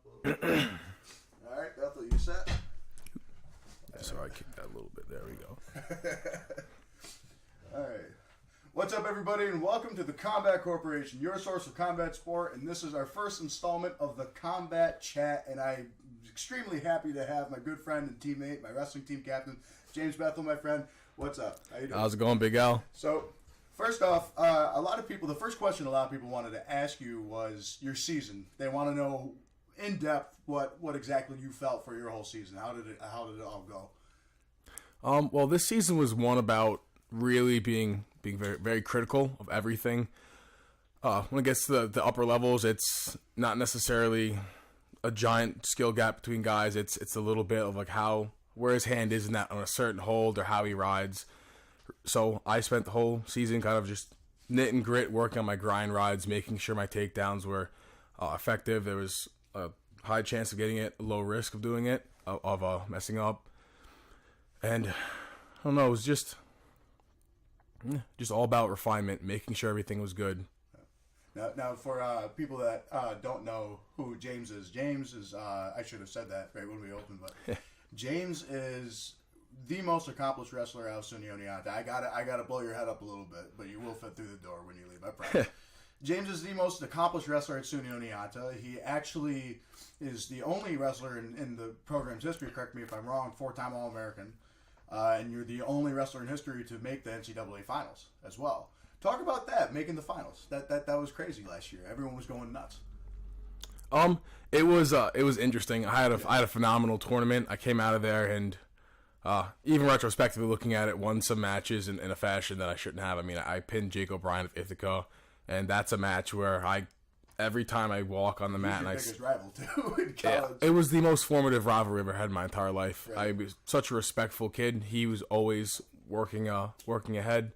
All right, Bethel, you set? So I kicked that a little bit. There we go. All right. What's up, everybody, and welcome to the Combat Corporation, your source of combat sport, and this is our first installment of the Combat Chat, and I'm extremely happy to have my good friend and teammate, my wrestling team captain, James Bethel, my friend. What's up? How you doing? How's it going, Big Al? So, first off, a lot of people, the first question a lot of people wanted to ask you was your season. They want to know in depth what exactly you felt for your whole season. How did it all go? Well, this season was one about really being very, very critical of everything. When it gets to the upper levels, it's not necessarily a giant skill gap between guys. It's a little bit of like where his hand is in that on a certain hold or how he rides. So I spent the whole season kind of just knit and grit, working on my grind rides, making sure my takedowns were effective. There was a high chance of getting it, a low risk of doing it, of messing up. And I don't know, it was just all about refinement, making sure everything was good. Now for people that don't know who James is, I should have said that right when we opened, but James is the most accomplished wrestler out of SUNY Oneonta. I gotta blow your head up a little bit, but you will fit through the door when you leave, I promise. James is the most accomplished wrestler at SUNY Oneonta. He actually is the only wrestler in the program's history, correct me if I'm wrong, 4-time All-American. And you're the only wrestler in history to make the NCAA finals as well. Talk about that, making the finals. That was crazy last year. Everyone was going nuts. It was interesting. I had a phenomenal tournament. I came out of there and even retrospectively looking at it, won some matches in a fashion that I shouldn't have. I mean, I pinned Jake O'Brien of Ithaca, and that's a match where every time I walk on the mat, your and biggest rival too in college. It was the most formative rivalry I've ever had in my entire life. Right. I was such a respectful kid. He was always working ahead.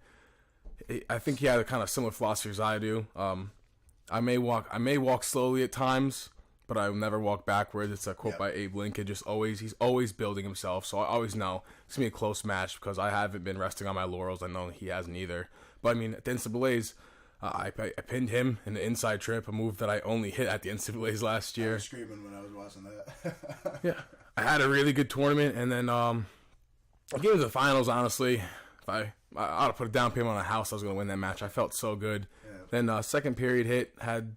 I think he had a kind of similar philosophy as I do. I may walk slowly at times, but I will never walk backwards. It's a quote by Abe Lincoln. He's always building himself. So I always know it's gonna be a close match because I haven't been resting on my laurels. I know he hasn't either. But I mean, at the NCAAs, I pinned him in the inside trip, a move that I only hit at the NCAAs last year. I was screaming when I was watching that. Yeah, I had a really good tournament, and then I came to the finals. Honestly, if I ought to put a down payment on a house, I was going to win that match. I felt so good. Yeah. Then second period hit, had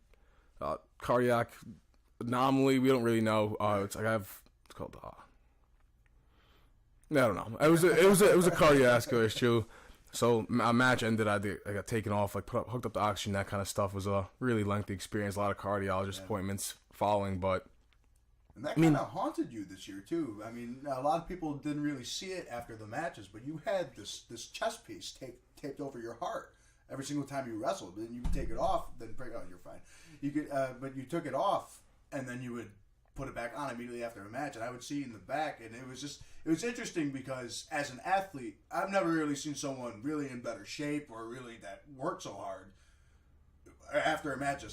cardiac anomaly. We don't really know. It's called. I don't know. It was a cardiovascular issue. So a match ended. I got taken off, hooked up to oxygen. That kind of stuff was a really lengthy experience. A lot of cardiologist appointments following, but and that kind of haunted you this year too. I mean, a lot of people didn't really see it after the matches, but you had this chest piece taped over your heart every single time you wrestled. Then you would take it off, then break. Oh, you're fine. You could, but you took it off, and then you would put it back on immediately after a match, and I would see you in the back, and it was interesting because as an athlete, I've never really seen someone really in better shape or really that worked so hard after a match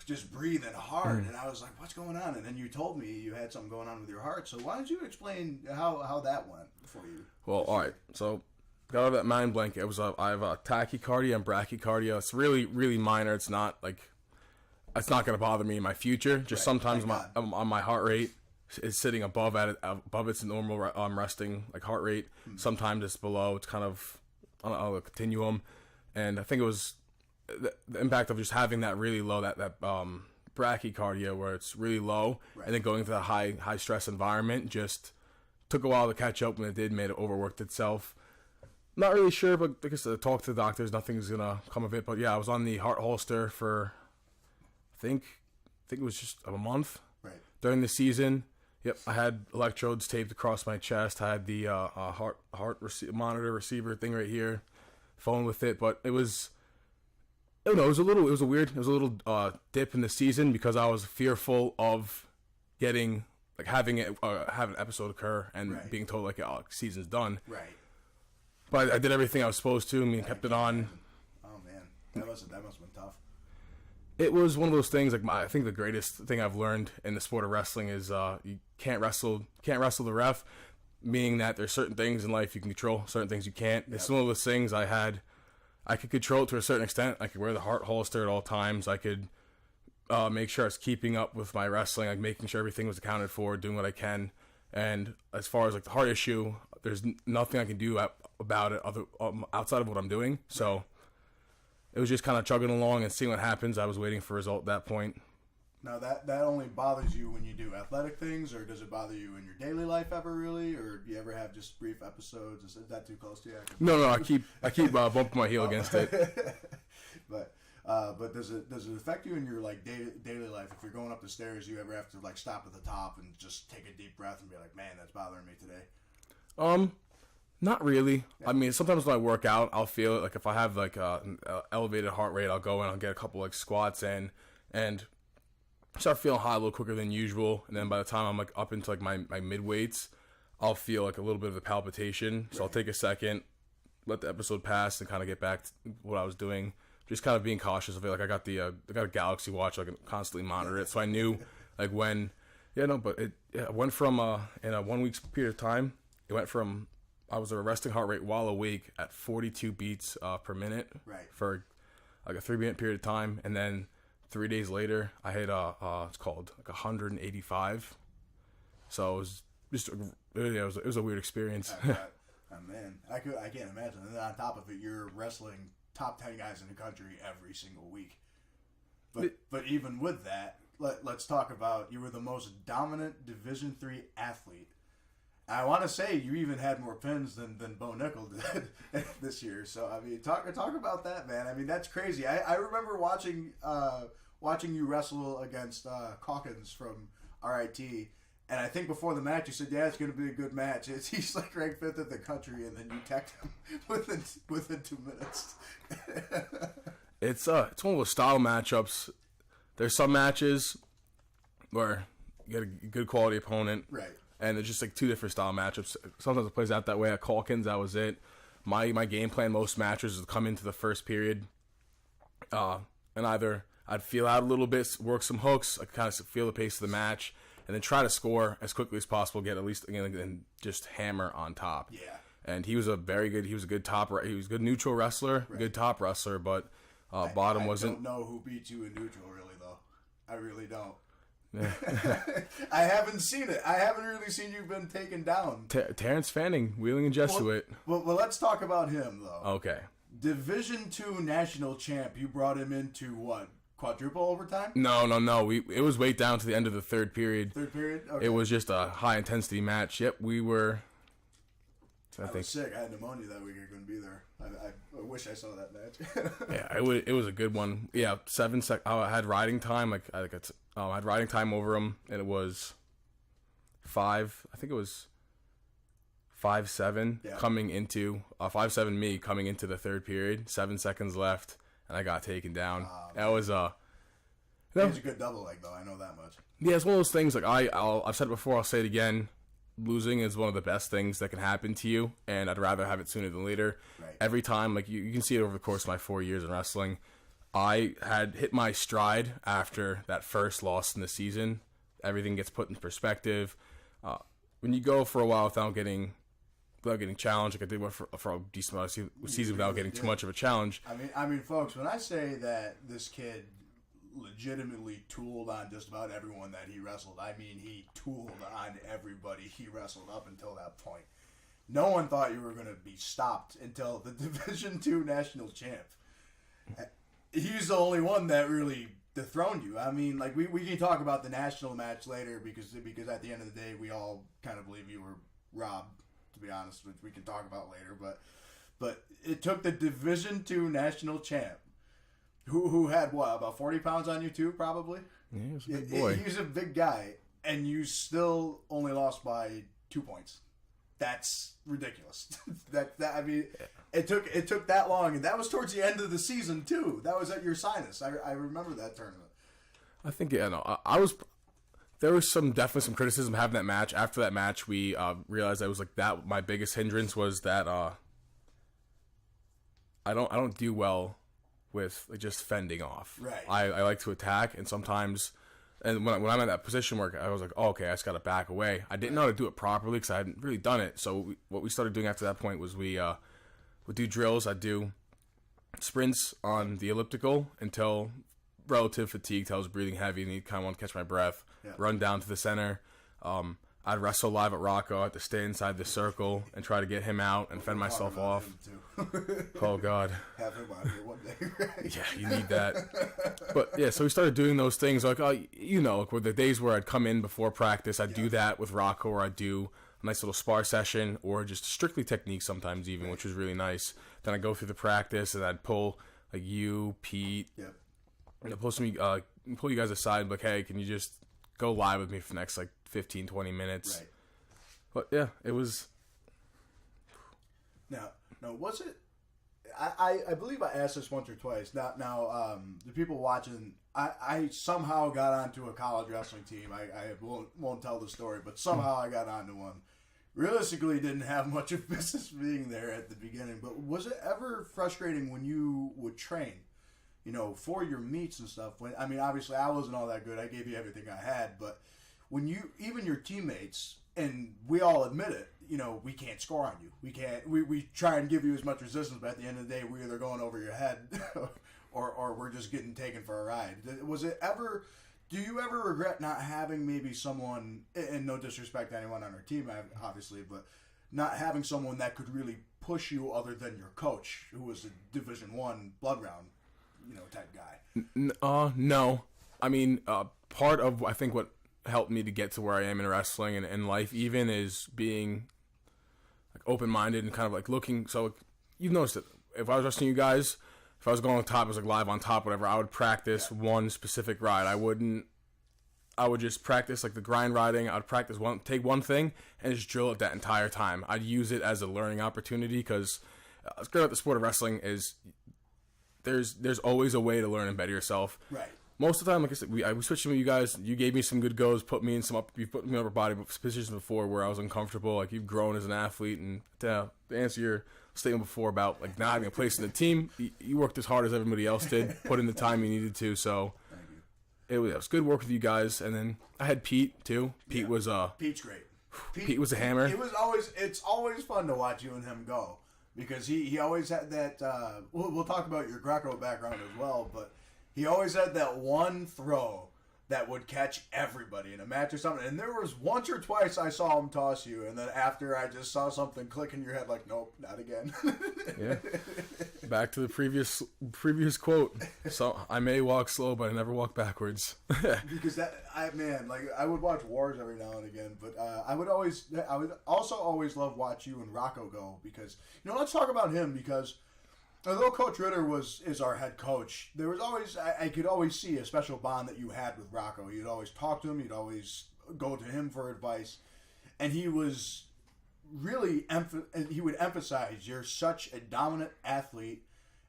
just breathing hard, and I was like, what's going on? And then you told me you had something going on with your heart, so why don't you explain how that went for you? Well, all right, so got out of that mind blank. I have tachycardia and brachycardia. It's really, really minor. It's not going to bother me in my future. Just sometimes my heart rate is sitting above its normal resting like heart rate. Sometimes it's below. It's kind of on a continuum. And I think it was the impact of just having that really low, that brachycardia where it's really low, and then going to that high stress environment just took a while to catch up. When it did, made it overworked itself. Not really sure, but like I said, talk to the doctors. Nothing's gonna come of it. But yeah, I was on the heart holster for I think it was just a month during the season. Yep, I had electrodes taped across my chest. I had the heart monitor receiver thing right here, phone with it. But it was, I don't know, it was a little dip in the season because I was fearful of getting having an episode occur and being told season's done. Right. But I did everything I was supposed to. I mean, kept it on. Oh man, that must have been tough. It was one of those things. I think the greatest thing I've learned in the sport of wrestling is you can't wrestle the ref, meaning that there's certain things in life you can control, certain things you can't. Yep. It's one of those things I could control it to a certain extent. I could wear the heart holster at all times. I could make sure I was keeping up with my wrestling, like making sure everything was accounted for, doing what I can. And as far as like the heart issue, there's nothing I can do about it outside of what I'm doing. So it was just kind of chugging along and seeing what happens. I was waiting for a result at that point. Now that only bothers you when you do athletic things, or does it bother you in your daily life ever, really? Or do you ever have just brief episodes? Is that too close to you? No, I keep bumping my heel against it. But does it affect you in your like daily life? If you're going up the stairs, you ever have to like stop at the top and just take a deep breath and be like, man, that's bothering me today? Not really. Yeah. I mean, sometimes when I work out, I'll feel it. Like if I have like an elevated heart rate, I'll go and I'll get a couple like squats in and start feeling high a little quicker than usual. And then by the time I'm like up into like my mid weights, I'll feel like a little bit of a palpitation. So I'll take a second, let the episode pass, and kind of get back to what I was doing. Just kind of being cautious of it. Like I got a Galaxy Watch, so I can constantly monitor it. So I knew like when, but it went from in a 1 week's period of time, it went from I was at a resting heart rate while awake at 42 beats per minute for like a 3 minute period of time, and then 3 days later I hit it's called like 185. So it was just it was a weird experience. Man, I can't imagine. And then on top of it, you're wrestling top 10 guys in the country every single week. But even with that, let's talk about you were the most dominant Division III athlete. I want to say you even had more pins than Bo Nickel did this year. So I mean, talk about that, man. I mean, that's crazy. I remember watching you wrestle against Calkins from RIT, and I think before the match you said, "Yeah, it's going to be a good match." He's like ranked 5th in the country, and then you teched him within 2 minutes. It's one of those style matchups. There's some matches where you get a good quality opponent, right? And it's just like two different style matchups. Sometimes it plays out that way. At Calkins, that was it. My game plan most matches is to come into the first period, and either I'd feel out a little bit, work some hooks, I kind of feel the pace of the match, and then try to score as quickly as possible, get at least and just hammer on top. Yeah. And he was a good top. He was a good neutral wrestler, good top wrestler, but bottom wasn't. I don't know who beat you in neutral, really, though. I really don't. Yeah. I haven't seen it. I haven't really seen you been taken down. Terrence Fanning, Wheeling and Jesuit. Well, let's talk about him, though. Okay. Division II national champ. You brought him into what? Quadruple overtime? No. It was way down to the end of the third period. Third period? Okay. It was just a high-intensity match. Yep, we were... I was sick. I had pneumonia that week. I couldn't be there. I wish I saw that match. Yeah, it was a good one. Yeah, 7 seconds. I had riding time. I had riding time over him, and it was 5. I think it was 5-7 coming into 5-7 me coming into the third period. 7 seconds left, and I got taken down. That was it was a good double leg, though. I know that much. Yeah, it's one of those things. Like I've said it before. I'll say it again. Losing is one of the best things that can happen to you, and I'd rather have it sooner than later. Right. Every time, like you can see it over the course of my 4 years in wrestling, I had hit my stride after that first loss in the season. Everything gets put in perspective. When you go for a while without getting challenged, like I did for a decent amount of season without getting too much of a challenge. I mean, folks, when I say that this kid legitimately tooled on just about everyone that he wrestled, I mean he tooled on everybody he wrestled up until that point. No one thought you were going to be stopped until the Division II national champ. He's the only one that really dethroned you. I mean, like we can talk about the national match later because at the end of the day we all kind of believe you were robbed, to be honest, which we can talk about later. But it took the Division II national champ, who had what, about 40 pounds on you too, probably? Yeah, he was a big boy. He was a big guy, and you still only lost by 2 points. That's ridiculous. I mean, it took that long, and that was towards the end of the season too. That was at your sinus. I remember that tournament. I think I was. There was definitely some criticism having that match. After that match, we realized I was like that. My biggest hindrance was that I don't do well with just fending off. Right. I like to attack, and sometimes, and when I'm in that position where I was like, oh, okay, I just got to back away. I didn't know how to do it properly because I hadn't really done it. So what we started doing after that point was we would do drills. I'd do sprints on the elliptical until relative fatigued. I was breathing heavy and he kind of wanted to catch my breath. Yeah. Run down to the center. I'd wrestle live at Rocco. I had to stay inside the circle and try to get him out and fend myself off. Oh, God. Have him out here one day, right? Yeah, you need that. But, yeah, so we started doing those things. Like, like with the days where I'd come in before practice, I'd do that with Rocco, or I'd do a nice little spar session, or just strictly technique sometimes even, which was really nice. Then I'd go through the practice, and I'd pull, like, you, Pete, and I'd pull you guys aside and be like, hey, can you just go live with me for the next, like, 15, 20 minutes. Right. But, yeah, it was... Now, was it... I believe I asked this once or twice. Now, the people watching, I somehow got onto a college wrestling team. I won't tell the story, but somehow I got onto one. Realistically, didn't have much of business being there at the beginning, but was it ever frustrating when you would train, for your meets and stuff? Obviously, I wasn't all that good. I gave you everything I had, but when even your teammates, and we all admit it, we can't score on you. We can't. We try and give you as much resistance, but at the end of the day, we're either going over your head, or we're just getting taken for a ride. Was it ever? Do you ever regret not having maybe someone? And no disrespect to anyone on our team, obviously, but not having someone that could really push you other than your coach, who was a Division I blood round, type guy. No. Part of I think what helped me to get to where I am in wrestling and in life even is being like open-minded and kind of like looking. So you've noticed that if I was wrestling you guys, if I was going on top, it was like live on top, whatever, I would practice one specific ride. I would just practice like the grind riding. I'd take one thing and just drill it that entire time. I'd use it as a learning opportunity, because what's good about the sport of wrestling is there's always a way to learn and better yourself. Right. Most of the time, like I said, we switched with you guys. You gave me some good goes, you've put me in upper body positions before where I was uncomfortable. Like, you've grown as an athlete, and to answer your statement before about like not having a place in the team, you worked as hard as everybody else did, put in the time you needed to. So it was good work with you guys. And then I had Pete too. Pete's great. Pete was a hammer. It's always fun to watch you and him go, because he always had that. We'll talk about your Greco background as well, but he always had that one throw that would catch everybody in a match or something. And there was once or twice I saw him toss you, and then after I just saw something click in your head, like, nope, not again. Yeah. Back to the previous quote. So I may walk slow, but I never walk backwards. Because I would watch Wars every now and again, but I would also always love watch you and Rocco go, because let's talk about him, because although Coach Ritter is our head coach, there was always I could always see a special bond that you had with Rocco. You'd always talk to him. You'd always go to him for advice, and he was really he would emphasize, you're such a dominant athlete,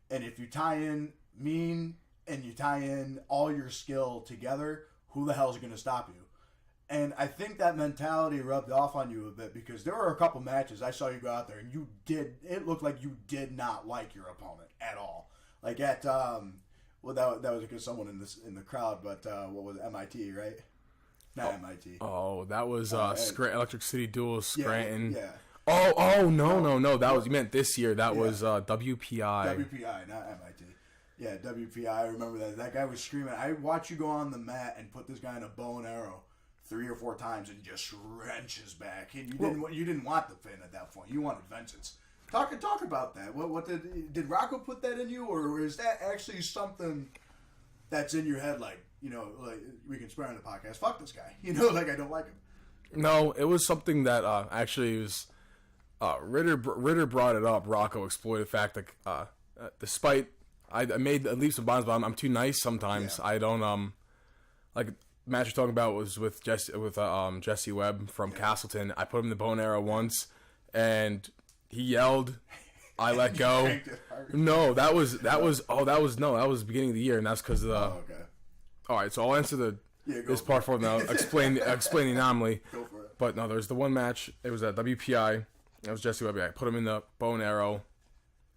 and if you tie in mean and you tie in all your skill together, who the hell is going to stop you? And I think that mentality rubbed off on you a bit, because there were a couple matches I saw you go out there and it looked like you did not like your opponent at all. Like at, that was because someone in the crowd, but what was it, MIT, right? Not MIT. Oh, that was Electric City Duels, Scranton. Yeah. No. That was, you meant this year. That was WPI. WPI, not MIT. Yeah, WPI. I remember that. That guy was screaming. I watched you go on the mat and put this guy in a bow and arrow 3 or 4 times and just wrenches back. And you didn't want the pin at that point. You wanted vengeance. Talk about that. What did Rocco put that in you, or is that actually something that's in your head? Like, like we can swear on the podcast. Fuck this guy. Like, I don't like him. No, it was something that actually was. Ritter brought it up. Rocco exploited the fact that despite I made leaps and bounds, but I'm too nice sometimes. Yeah. I don't like. The match you're talking about was with Jesse Webb from Castleton. I put him in the bow and arrow once, and he yelled, "I let go." No, that was the beginning of the year, and that's because of the. Oh, okay. All right, so I'll answer this part for now. Explain the anomaly. Go for it. But no, there's the one match. It was at WPI. That was Jesse Webb. I put him in the bow and arrow,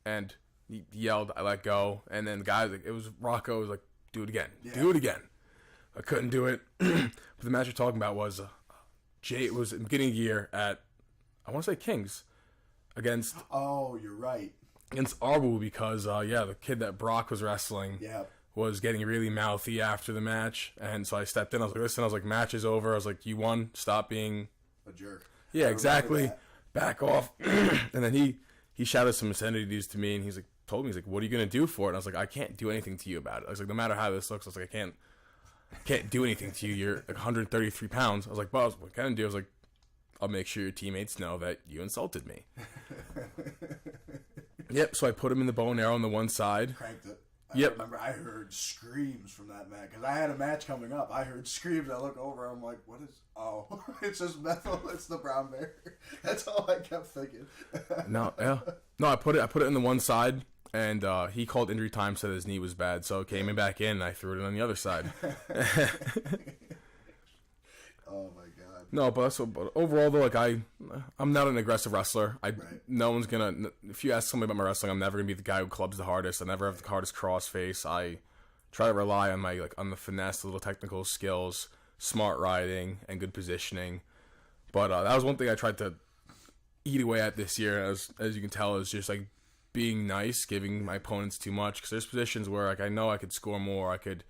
and he yelled, "I let go." And then the guy, it was Rocco, was like, "Do it again, do it again." I couldn't do it. But the match you're talking about was it was in the beginning of the year at, I want to say Kings, against. Oh, you're right. Against Arbu, because the kid that Brock was wrestling. Yeah. was getting really mouthy after the match, and so I stepped in. I was like, listen, I was like, match is over. I was like, you won. Stop being a jerk. Yeah, exactly. Back off. And then he shouted some obscenities to me, and told me, he's like, what are you going to do for it? And I was like, I can't do anything to you about it. I was like, no matter how this looks, I was like, I can't do anything to you. You're like 133 pounds. I was like, well, what can I do? I was like, I'll make sure your teammates know that you insulted me. Yep, so I put him in the bow and arrow on the one side. Cranked it. Yep. I remember I heard screams from that match because I had a match coming up. I heard screams. I look over. I'm like, what is? Oh, it's just Bethel. It's the brown bear. That's all I kept thinking. No, I put it in the one side, and he called injury time, said his knee was bad, so came in back in, and I threw it on the other side. Oh my god. No, but overall though, like I'm not an aggressive wrestler. Right. No one's gonna. If you ask somebody about my wrestling, I'm never gonna be the guy who clubs the hardest. I never have the hardest cross face. I try to rely on on the finesse, the little technical skills, smart riding, and good positioning. But that was one thing I tried to eat away at this year, as you can tell, is just like being nice, giving my opponents too much. Because there's positions where like I know I could score more. I could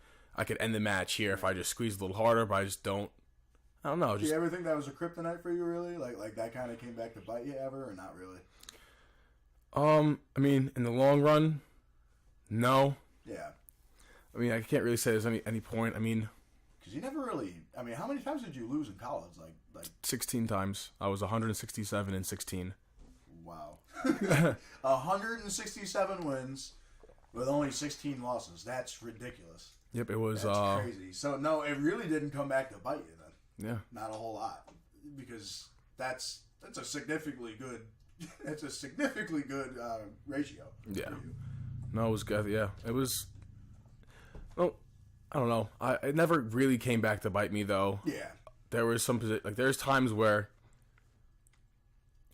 end the match here if I just squeeze a little harder, but I just don't. I don't know. Do you ever think that was a kryptonite for you, really? Like that kind of came back to bite you ever, or not really? I mean, in the long run, no. Yeah. I mean, I can't really say there's any point. I mean, because you never really. I mean, how many times did you lose in college? Like 16 times. I was 167 and 16. Wow. 167 wins with only 16 losses. That's ridiculous. Yep, it was. That's crazy. So no, it really didn't come back to bite you then. Yeah. Not a whole lot, because that's a significantly good. It's a significantly good ratio. Yeah. No, it was good. Yeah, it was. Well, I don't know. It never really came back to bite me though. Yeah. There was there's times where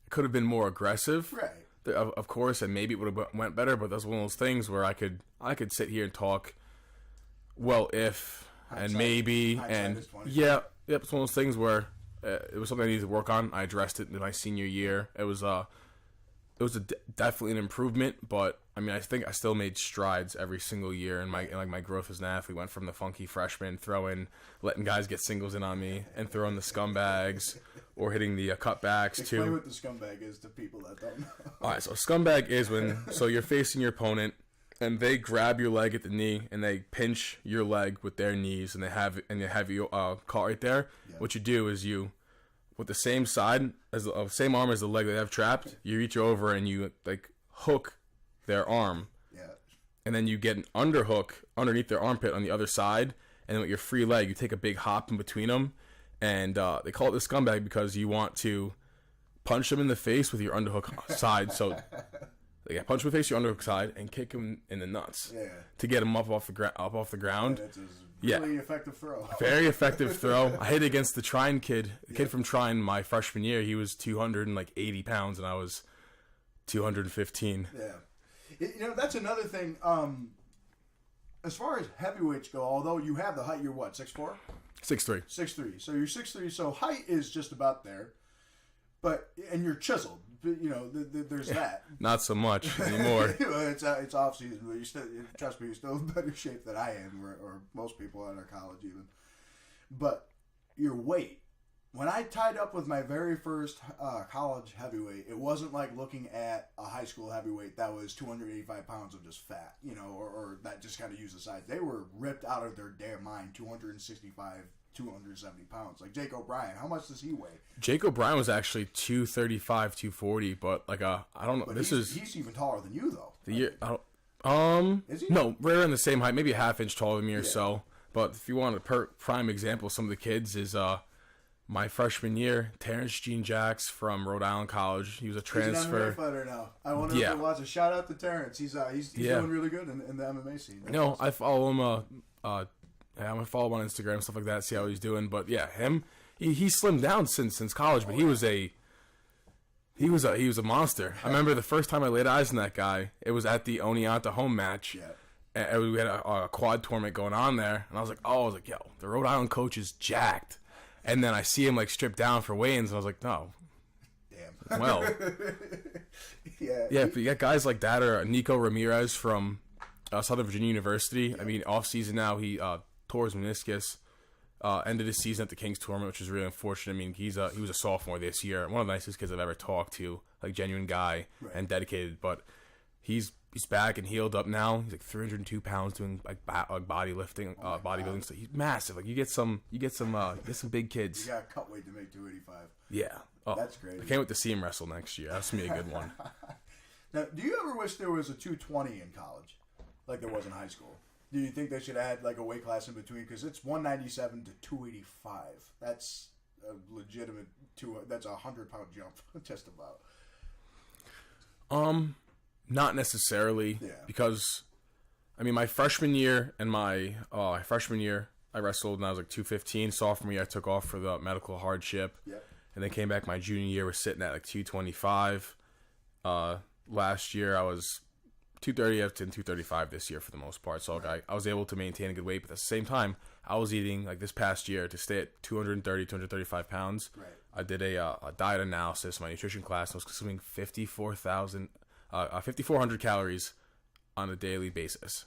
it could have been more aggressive. Right. Of course, and maybe it would have went better. But that's one of those things where I could sit here and talk. Well, if and maybe and yeah. Yep, it's one of those things where it was something I needed to work on. I addressed it in my senior year. It was definitely an improvement, but I mean, I think I still made strides every single year in my growth as an athlete. Went from the funky freshman letting guys get singles in on me, and throwing the scumbags or hitting the cutbacks. Explain what the scumbag is to people that don't know. All right, so scumbag is when you're facing your opponent, and they grab your leg at the knee, and they pinch your leg with their knees, and they have you caught right there. Yeah. What you do is with the same side same arm as the leg they have trapped, you reach over and you like hook their arm. Yeah. And then you get an underhook underneath their armpit on the other side, and then with your free leg, you take a big hop in between them, and they call it the scumbag because you want to punch them in the face with your underhook side. So. Like, punch him in the face, your underhook side, and kick him in the nuts to get him up off the ground. Yeah, it's a really effective throw. Very effective throw. I hit against the Trine kid. The kid from Trine my freshman year. He was 280 pounds, and I was 215. Yeah. That's another thing. As far as heavyweights go, although you have the height, you're what, 6'4"? 6'3". 6'3". So you're 6'3", so height is just about there. And you're chiseled. There's that. Not so much anymore. It's off season, but trust me, you're still in better shape than I am, or most people at our college even. But your weight. When I tied up with my very first college heavyweight, it wasn't like looking at a high school heavyweight that was 285 pounds of just fat, or that just kind of used the size. They were ripped out of their damn mind, 265, 270 pounds. Like Jake O'Brien, how much does he weigh? Jake O'Brien was actually 235, 240, but I don't know. But he's even taller than you though. Is he? No, we're in the same height, maybe a half inch taller than me or so. But if you want a prime example, some of the kids is my freshman year, Terrence Jean Jacks from Rhode Island College. He was a transfer. He's an MMA fighter now. I wonder if it was a shout out to Terrence. He's doing really good in the MMA scene. I follow him. I'm gonna follow him on Instagram and stuff like that. See how he's doing. But yeah, he slimmed down since college. But he was a monster. I remember the first time I laid eyes on that guy. It was at the Oneonta home match. Yeah. And we had a quad tournament going on there, and I was like, yo, the Rhode Island coach is jacked. And then I see him like stripped down for weigh-ins, and I was like, no. Damn. Well. Yeah. Yeah, but you got guys like that, or Nico Ramirez from Southern Virginia University. I mean, off season now, he tore his meniscus. Ended his season at the Kings tournament, which is really unfortunate. I mean, he was a sophomore this year. One of the nicest kids I've ever talked to, like genuine guy and dedicated. But he's back and healed up now. He's like 302 pounds doing like bodybuilding stuff. He's massive. Like you get some big kids. You got cut weight to make 285. Yeah, that's great. I can't wait to see him wrestle next year. That's gonna be a good one. Now, do you ever wish there was a 220 in college, like there was in high school? Do you think they should add like a weight class in between? Because it's 197 to 285. That's a legitimate that's a 100-pound jump, just about. Not necessarily. Yeah. Because, I mean, my freshman year and I wrestled and I was like 215. Sophomore year, I took off for the medical hardship. Yep. And then came back my junior year, was sitting at like 225. Last year, I was 230 up to 235 this year for the most part. So I was able to maintain a good weight, but at the same time, I was eating like this past year to stay at 235 pounds. Right. I did a diet analysis, my nutrition class. I was consuming 5,400 calories on a daily basis.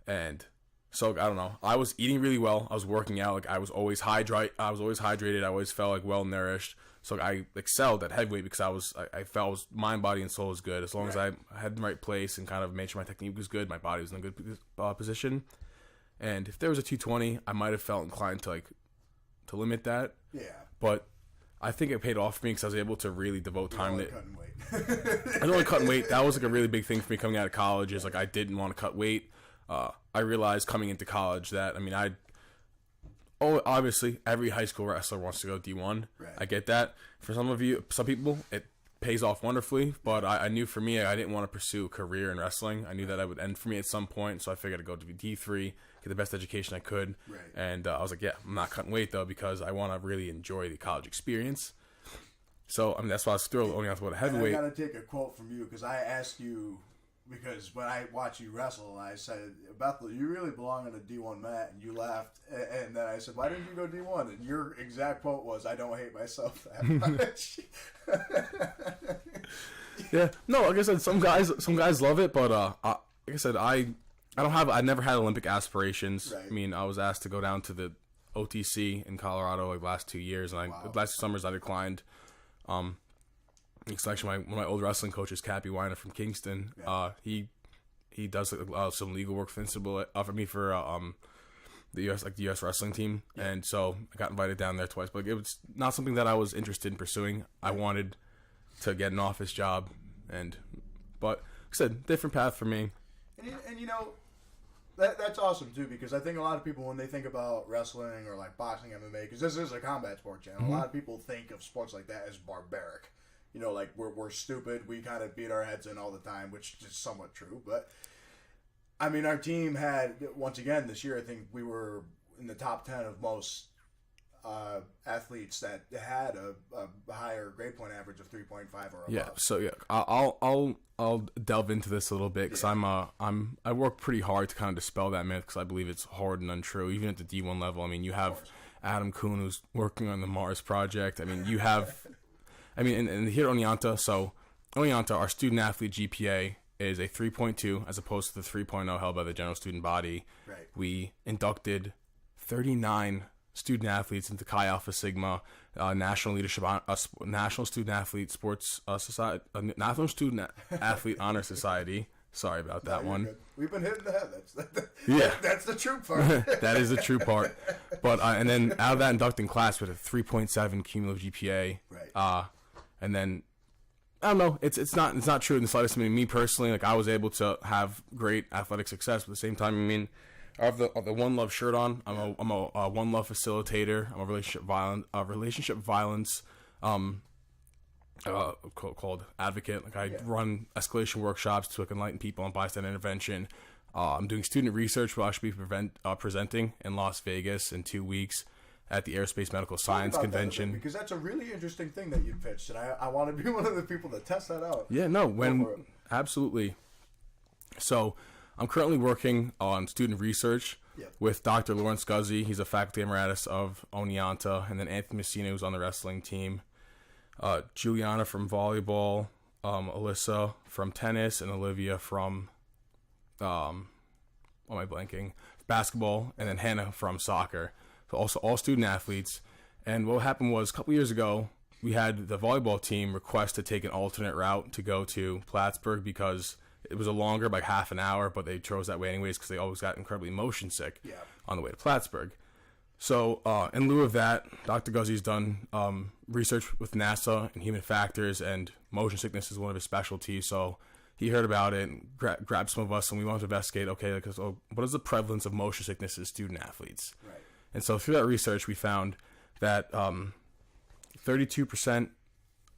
And so I don't know. I was eating really well. I was working out. Like I was always hydrated. I always felt like well nourished. So I excelled at heavyweight because I felt mind, body, and soul was good. As long as I had the right place and kind of made sure my technique was good, my body was in a good position. And if there was a 220, I might have felt inclined to limit that. Yeah. But I think it paid off for me because I was able to really devote time to cutting weight. I was only cutting weight. That was like a really big thing for me coming out of college. Is like I didn't want to cut weight. I realized coming into college that obviously every high school wrestler wants to go D1. Right. I get that. For some people, it pays off wonderfully. But I knew for me, I didn't want to pursue a career in wrestling. I knew that I would end for me at some point. So I figured I'd go to D3, get the best education I could. Right. And I was like, yeah, I'm not cutting weight though because I want to really enjoy the college experience. So that's why I was thrilled only have to go to heavyweight. I got to take a quote from you because I asked you. Because when I watched you wrestle, I said, Bethel, you really belong on a D1 mat, and you laughed. And then I said, why didn't you go D1? And your exact quote was, I don't hate myself that much. Yeah, no, like I said, some guys love it, but like I said, I never had Olympic aspirations. Right. I mean, I was asked to go down to the OTC in Colorado like last 2 years, and last 2 summers I declined. It's actually one of my old wrestling coaches, Cappy Weiner from Kingston. Yeah. He does some legal work for me for the U.S. wrestling team, and so I got invited down there twice. But it was not something that I was interested in pursuing. I wanted to get an office job, but like I said, different path for me. And you know, that's awesome too, because I think a lot of people when they think about wrestling or like boxing, MMA, because this is a combat sport channel, a lot of people think of sports like that as barbaric. You know, like we're stupid. We kind of beat our heads in all the time, which is somewhat true. But I mean, our team had once again this year. I think we were in the top 10 of most athletes that had a higher grade point average of 3.5 or above. Yeah. So yeah, I'll delve into this a little bit because I work pretty hard to kind of dispel that myth because I believe it's hard and untrue, even at the D1 level. I mean, you have Adam Kuhn who's working on the Mars project. I mean, you have. And here at Oneonta, our student-athlete GPA is a 3.2 as opposed to the 3.0 held by the general student body. Right. We inducted 39 student-athletes into Chi Alpha Sigma, National Student-Athlete Sports Society, National Student-Athlete Honor Society. Sorry about that one. Good. We've been hitting the head. That's the true part. That is the true part. But and then out of that inducting class, we had a 3.7 cumulative GPA. Right. And then I don't know. It's not true in the slightest. I mean, me personally, like I was able to have great athletic success, but at the same time, I mean, I have the One Love shirt on. I'm a One Love facilitator. I'm a relationship violence called advocate. Like I run escalation workshops to enlighten people on bystander intervention. I'm doing student research, where I should be presenting in Las Vegas in 2 weeks at the Aerospace Medical Science Convention. Because that's a really interesting thing that you pitched, and I want to be one of the people that test that out. Yeah, no, absolutely. So I'm currently working on student research with Dr. Lawrence Guzzi. He's a faculty emeritus of Oneonta, and then Anthony Messina, who's on the wrestling team. Juliana from volleyball, Alyssa from tennis, and Olivia from what am I blanking? Basketball, and then Hannah from soccer. So also all student athletes. And what happened was a couple years ago, we had the volleyball team request to take an alternate route to go to Plattsburgh because it was a longer, like half an hour, but they chose that way anyways because they always got incredibly motion sick on the way to Plattsburgh. So in lieu of that, Dr. Guzzi's done research with NASA and human factors, and motion sickness is one of his specialties. So he heard about it and grabbed some of us, and we wanted to investigate, okay, because what is the prevalence of motion sickness in student athletes? Right. And so through that research, we found that 32%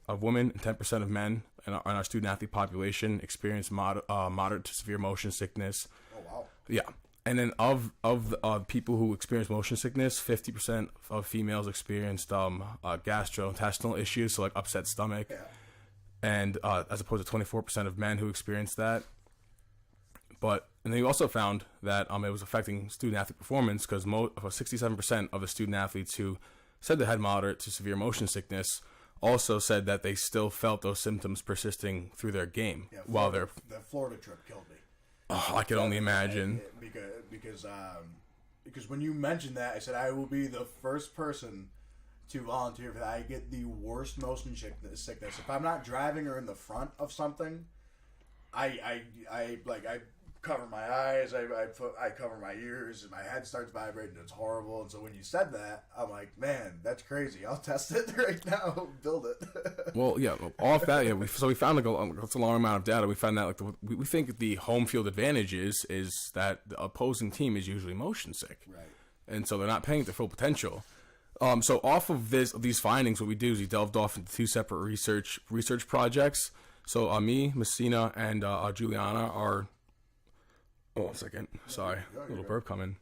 of women and 10% of men in our student athlete population experience moderate to severe motion sickness. Oh, wow. Yeah. And then of the people who experience motion sickness, 50% of females experienced gastrointestinal issues, so like upset stomach. Yeah. And as opposed to 24% of men who experienced that. And then we also found that it was affecting student athlete performance because 67% of the student athletes who said they had moderate to severe motion sickness also said that they still felt those symptoms persisting through their game while they're. The Florida trip killed me. Oh, I can only imagine. Because when you mentioned that, I said I will be the first person to volunteer for that. I get the worst motion sickness. If I'm not driving or in the front of something, I cover my eyes, I cover my ears, and my head starts vibrating. It's horrible. And so when you said that, I'm like, man, that's crazy. I'll test it right now. Build it. Well, yeah, off that, yeah. We found that's a long amount of data. We found that we think the home field advantage is that the opposing team is usually motion sick, right? And so they're not paying their full potential. So off of these findings, what we do is we delved off into two separate research projects. So me, Messina, and Juliana are. Oh, 1 second. Sorry. A little burp coming.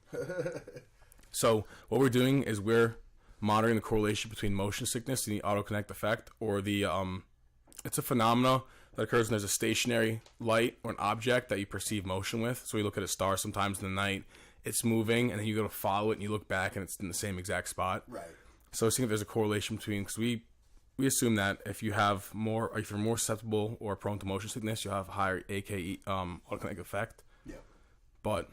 So what we're doing is we're monitoring the correlation between motion sickness and the autoconnect effect, or it's a phenomena that occurs when there's a stationary light or an object that you perceive motion with. So we look at a star sometimes in the night, it's moving, and then you go to follow it and you look back and it's in the same exact spot. Right. So I think there's a correlation between, because we assume that if you're more susceptible or prone to motion sickness, you'll have a higher AKE autoconnect effect. But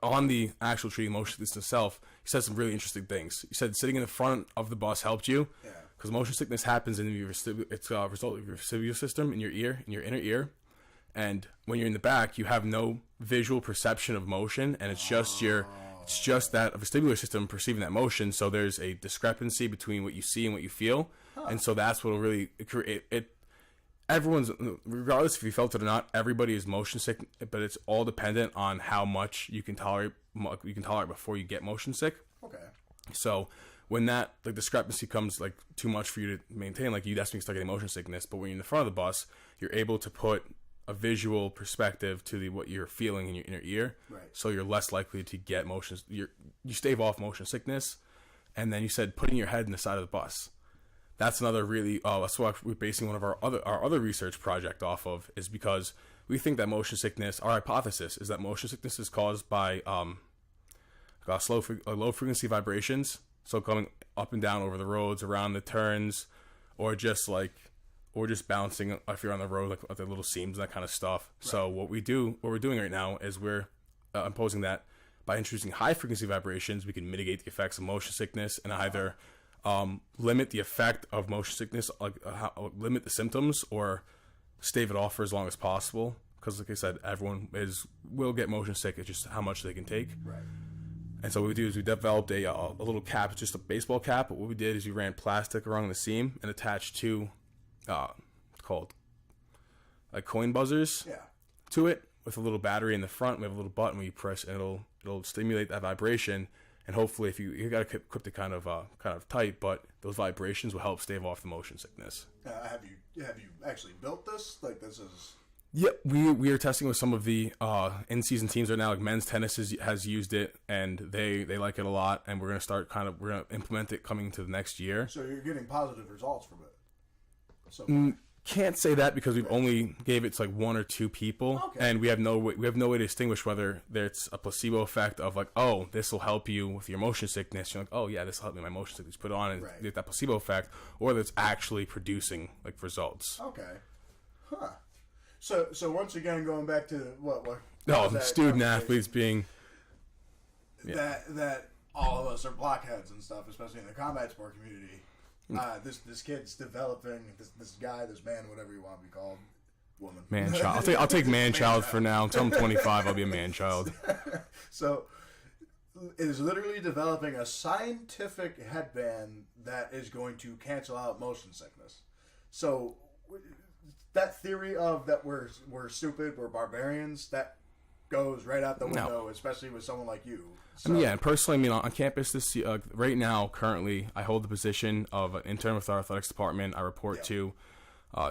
on the actual treating motion sickness itself, he said some really interesting things. He said sitting in the front of the bus helped you because motion sickness happens in it's a result of your vestibular system in your inner ear. And when you're in the back, you have no visual perception of motion, and it's just that vestibular system perceiving that motion. So there's a discrepancy between what you see and what you feel, and so that's what will really create it. Everyone's, regardless if you felt it or not, everybody is motion sick, but it's all dependent on how much you can tolerate before you get motion sick. Okay. So when that discrepancy comes too much for you to maintain, that's when you start getting motion sickness. But when you're in the front of the bus, you're able to put a visual perspective to what you're feeling in your inner ear. Right. So you're less likely to get motion. You stave off motion sickness, and then you said putting your head in the side of the bus. That's another really. That's what we're basing one of our other research project off of, is because we think that motion sickness. Our hypothesis is that motion sickness is caused by low frequency vibrations. So coming up and down over the roads, around the turns, or just bouncing if you're on the road, at the little seams and that kind of stuff. Right. So what we're doing right now is we're imposing that by introducing high frequency vibrations, we can mitigate the effects of motion sickness and either limit the effect of motion sickness, limit the symptoms, or stave it off for as long as possible. Because, like I said, everyone will get motion sick. It's just how much they can take. Right. And so what we do is we developed a little cap, it's just a baseball cap. But what we did is we ran plastic around the seam and attached two, called coin buzzers to it with a little battery in the front. We have a little button where you press, and it'll stimulate that vibration. And hopefully, if you got to equip it kind of tight, but those vibrations will help stave off the motion sickness. Have you actually built this? This is. Yeah, we are testing with some of the in-season teams right now. Men's tennis has used it, and they like it a lot. And we're gonna implement it coming to the next year. So you're getting positive results from it. So can't say that because we've only gave it to one or two people, and we have no way to distinguish whether it's a placebo effect of this will help you with your motion sickness. You're like, oh yeah, this will help me with my motion sickness. Put it on and get that placebo effect, or whether it's actually producing results. Okay. Huh. So once again, going back to what No, student athletes being that all of us are blockheads and stuff, especially in the combat sport community. This kid's developing this guy, this man, whatever you want to be called, woman, man child. I'll take man child for now. Until I'm 25, I'll be a man child. So it is literally developing a scientific headband that is going to cancel out motion sickness. So that theory of that we're stupid, we're barbarians, that goes right out the window, especially with someone like you. So, and personally, on campus this right now, currently, I hold the position of an intern with our athletics department. I report to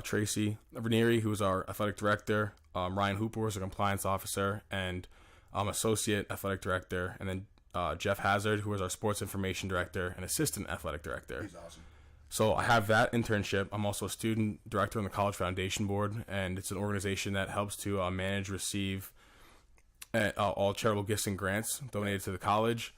Tracy Ranieri, who is our athletic director, Ryan Hooper, who is a compliance officer, and associate athletic director, and then Jeff Hazard, who is our sports information director and assistant athletic director. He's awesome. So I have that internship. I'm also a student director on the College Foundation Board, and it's an organization that helps to manage, receive all charitable gifts and grants donated to the college.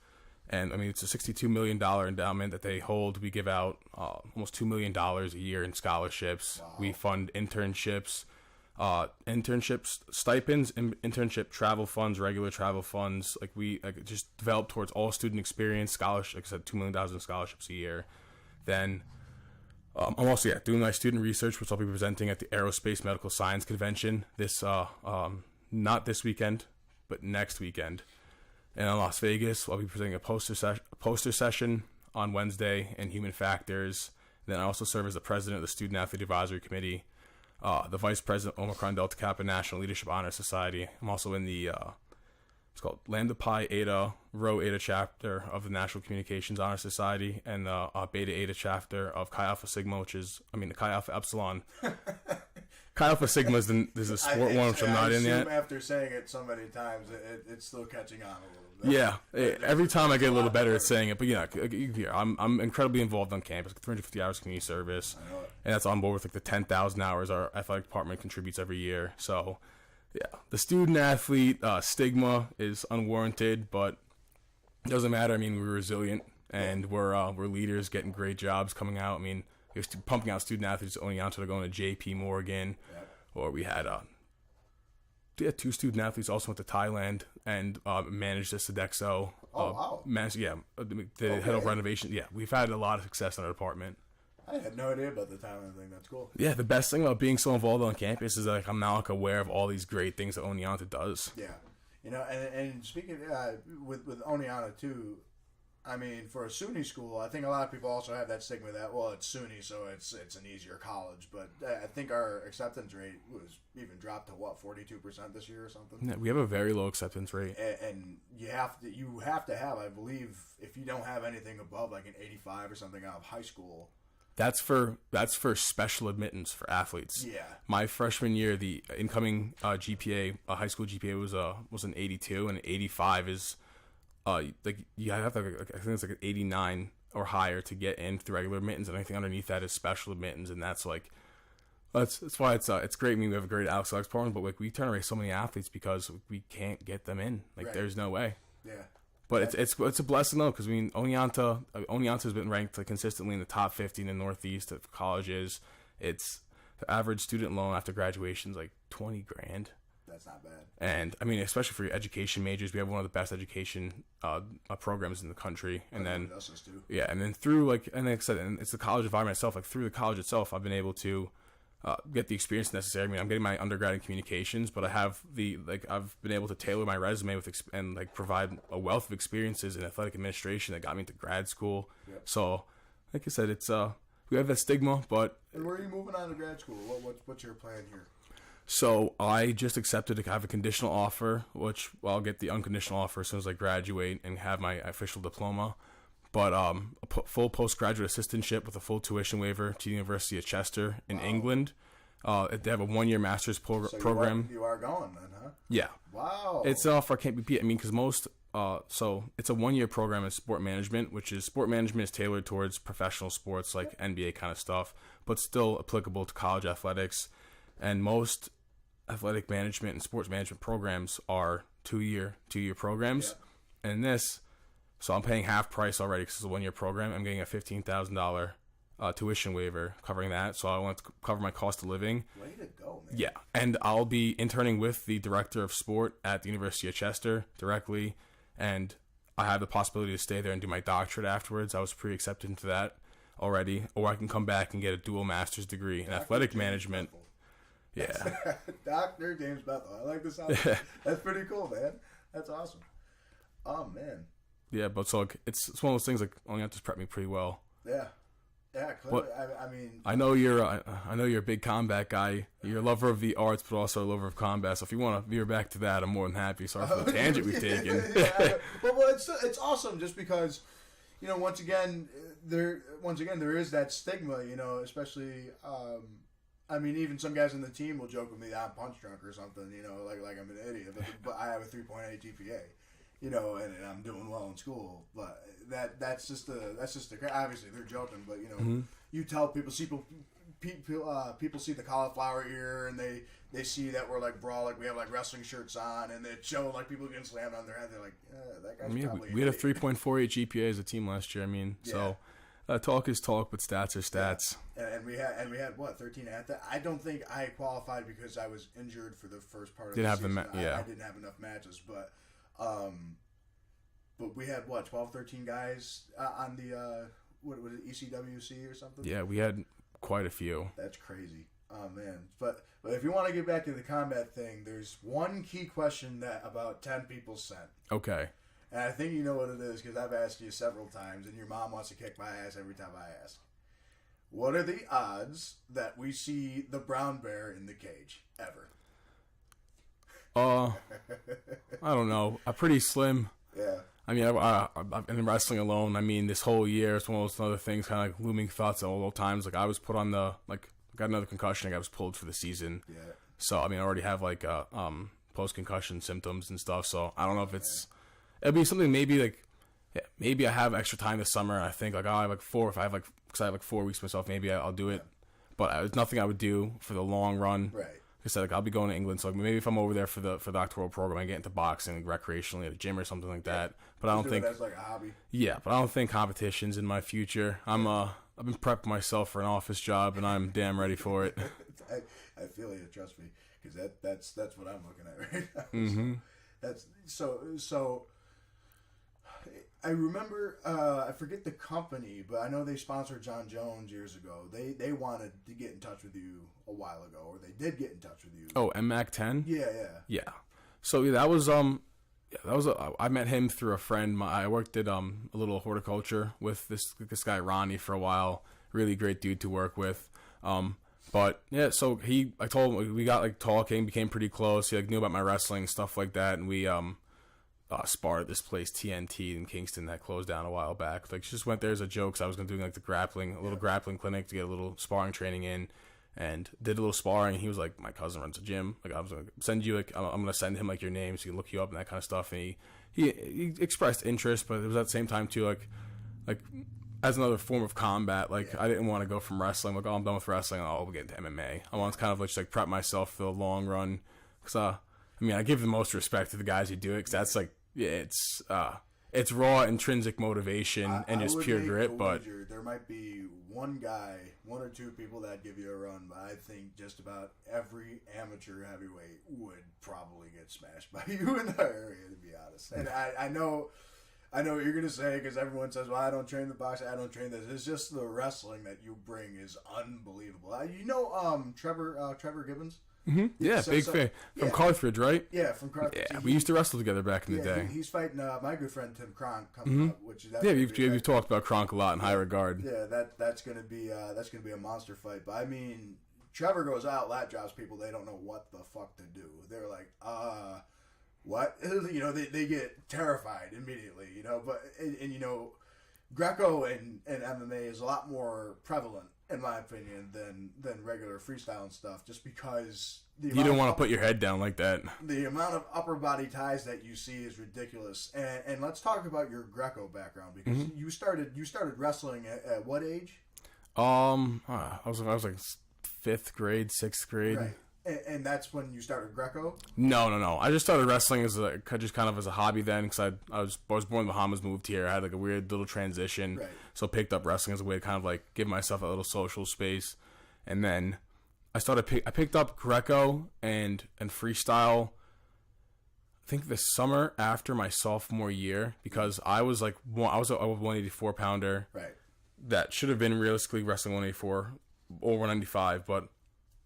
And I mean, it's a $62 million endowment that they hold. We give out almost $2 million a year in scholarships. Wow. We fund internships, stipends, internship travel funds, regular travel funds. Like we just develop towards all student experience, scholarship. Like I said, $2 million in scholarships a year. Then I'm also doing my student research, which I'll be presenting at the Aerospace Medical Science Convention this not this weekend, but next weekend. And in Las Vegas, I'll be presenting a poster session on Wednesday in Human Factors. Then I also serve as the president of the Student Athlete Advisory Committee, the vice president of Omicron Delta Kappa National Leadership Honor Society. I'm also in the it's called Lambda Pi Eta Rho Eta chapter of the National Communications Honor Society, and the Beta Eta chapter of Chi Alpha Sigma, the Chi Alpha Epsilon. Chi Alpha Sigma is a sport one, which I'm not in yet. After saying it so many times, it's still catching on a little bit. Yeah, every time I get a little better at saying it, but I'm incredibly involved on campus, 350 hours of community service, and that's on board with like the 10,000 hours our athletic department contributes every year. So, yeah, the student athlete stigma is unwarranted, but it doesn't matter. I mean, we're resilient, and we're leaders, getting great jobs coming out. I mean, we're pumping out student athletes at Oneonta. They're going to J.P. Morgan, or we had 2 student athletes also went to Thailand and managed the Sodexo. The head of renovation. Yeah, we've had a lot of success in our department. I had no idea about the Thailand thing. That's cool. Yeah, the best thing about being so involved on campus is that I'm now aware of all these great things that Oneonta does. Yeah, and speaking with Oneonta too, I mean, for a SUNY school, I think a lot of people also have that stigma that, well, it's SUNY, so it's an easier college. But I think our acceptance rate was even dropped to 42% this year or something. Yeah, we have a very low acceptance rate, and you have to have, I believe, if you don't have anything above like an 85 or something out of high school. That's for special admittance for athletes. Yeah. My freshman year, the incoming GPA, high school GPA was an 82, and an 85 is you have to I think it's like an 89 or higher to get in through regular admittance, and anything underneath that is special admittance, and that's why it's great. I mean, we have a great Alex program, but we turn away so many athletes because we can't get them in. There's no way. Yeah. But it's a blessing though, because I mean, Oneonta has been ranked consistently in the top 50 in the Northeast of colleges. It's the average student loan after graduation is like $20,000. That's not bad. And I mean, especially for your education majors, we have one of the best education programs in the country. And then and then through like I said, and it's the college environment itself. Like through the college itself, I've been able to get the experience necessary. I mean, I'm getting my undergrad in communications, but I have I've been able to tailor my resume and provide a wealth of experiences in athletic administration that got me into grad school. Yep. So, like I said, it's we have that stigma, but. And where are you moving on to grad school? What's your plan here? So I just accepted to have a conditional offer, which I'll get the unconditional offer as soon as I graduate and have my official diploma. But a full postgraduate assistantship with a full tuition waiver to the University of Chester in England. They have a 1-year master's program. You are going then, huh? Yeah. Wow. It's an offer I can't beat. I mean, because most so it's a 1-year program in sport management, which is sport management is tailored towards professional sports like NBA kind of stuff, but still applicable to college athletics. And most athletic management and sports management programs are 2-year programs. Yeah. And this, so I'm paying half price already because it's a 1-year program. I'm getting a $15,000 tuition waiver covering that, so I want to cover my cost of living. Way to go, man. Yeah, and I'll be interning with the director of sport at the University of Chester directly, and I have the possibility to stay there and do my doctorate afterwards. I was pre-accepted into that already, or I can come back and get a dual master's degree in athletic management. Bethel. Yeah. Dr. James Bethel. I like the sound. That's pretty cool, man. That's awesome. Oh, man. Yeah, but so like, it's one of those things like Oneonta's prepped me pretty well. Yeah. Yeah, clearly. I mean... I know you're a big combat guy. You're a lover of the arts, but also a lover of combat. So if you want to veer back to that, I'm more than happy. Sorry for the tangent we've taken. Well, it's awesome just because, you know, once again there is that stigma, you know, especially. I mean, even some guys on the team will joke with me that I'm punch drunk or something, you know, like I'm an idiot. But I have a 3.8 GPA, you know, and I'm doing well in school. But that's just obviously they're joking, but you know, you tell people see the cauliflower ear and they see that we're like like we have like wrestling shirts on and they show like people getting slammed on their head. They're like, that guy's probably. We had a 3.48 GPA as a team last year. I mean, so. Talk is talk, but stats are stats. Yeah. And we had what 13 at that. I don't think I qualified because I was injured for the first part of the season. I didn't have enough matches, but we had what 12, 13 guys on the what was it, ECWC or something? Yeah, we had quite a few. That's crazy. Oh man, but if you want to get back to the combat thing, there's one key question that about 10 people sent. Okay. And I think you know what it is because I've asked you several times, and your mom wants to kick my ass every time I ask. What are the odds that we see the brown bear in the cage ever? I don't know. Pretty slim. Yeah. I mean, I've been wrestling alone. I mean, this whole year, it's one of those other things, kind of like looming thoughts at all times. Like, I was put on got another concussion. I was pulled for the season. Yeah. So, I mean, I already have, like, post-concussion symptoms and stuff. So, I don't know if it'll be something maybe I have extra time this summer. I think, like, I have, like, because I have, like, 4 weeks myself, maybe I'll do it. But it's nothing I would do for the long run. Right. I said, like, I'll be going to England, so like, maybe if I'm over there for the doctoral program, I get into boxing like, recreationally at a gym or something like that. But I don't think that's like a hobby. Yeah, but I don't think competition's in my future. I've been prepping myself for an office job, and I'm damn ready for it. I feel you, trust me, because that's what I'm looking at right now. Mm-hmm. So. I remember, I forget the company, but I know they sponsored John Jones years ago. They wanted to get in touch with you a while ago, or they did get in touch with you. Oh, MAC 10? Yeah. So yeah, that was I met him through a friend. I worked at a little horticulture with this guy Ronnie for a while. Really great dude to work with. But yeah, so I told him we got like talking, became pretty close. He like knew about my wrestling stuff like that, and we sparred at this place TNT in Kingston that closed down a while back. Like, just went there as a joke because I was gonna do like a little grappling clinic to get a little sparring training in, and did a little sparring. He was like, my cousin runs a gym. Like, I was gonna send you like I'm gonna send him like your name so he can look you up and that kind of stuff. And he expressed interest, but it was at the same time too like as another form of combat. Like, I didn't want to go from wrestling like, I'm done with wrestling, I'll get into MMA. I want to kind of just like prep myself for the long run because I mean, I give the most respect to the guys who do it because that's like, it's raw intrinsic motivation and just pure grit. But there might be one or two people that give you a run, but I think just about every amateur heavyweight would probably get smashed by you in the area, to be honest. And I know what you're gonna say because everyone says, "Well, I don't train the boxing, I don't train this." It's just the wrestling that you bring is unbelievable. You know, Trevor Gibbons. Mm-hmm. Yeah, big fan. From Carthage, right? Yeah, from Carthage. Yeah, we used to wrestle together back in the day. He's fighting my good friend Tim Kronk coming up, which is you've talked about Kronk a lot in high regard. Yeah, that's gonna be a monster fight. But I mean, Trevor goes out, lap drops people. They don't know what the fuck to do. They're like, what? You know, they get terrified immediately. You know, but and you know, Greco and MMA is a lot more prevalent, in my opinion, than regular freestyle and stuff, just because you don't want to put your head down like that. The amount of upper body ties that you see is ridiculous. And let's talk about your Greco background because you started wrestling at what age? I was like 5th grade, 6th grade. Right. And that's when you started Greco? No. I just started wrestling as just kind of as a hobby then, because I was born in the Bahamas, moved here. I had like a weird little transition, right. So picked up wrestling as a way to kind of like give myself a little social space. And then I picked up Greco and freestyle. I think the summer after my sophomore year, because I was a 184 pounder, right? That should have been realistically wrestling 184 or 195, but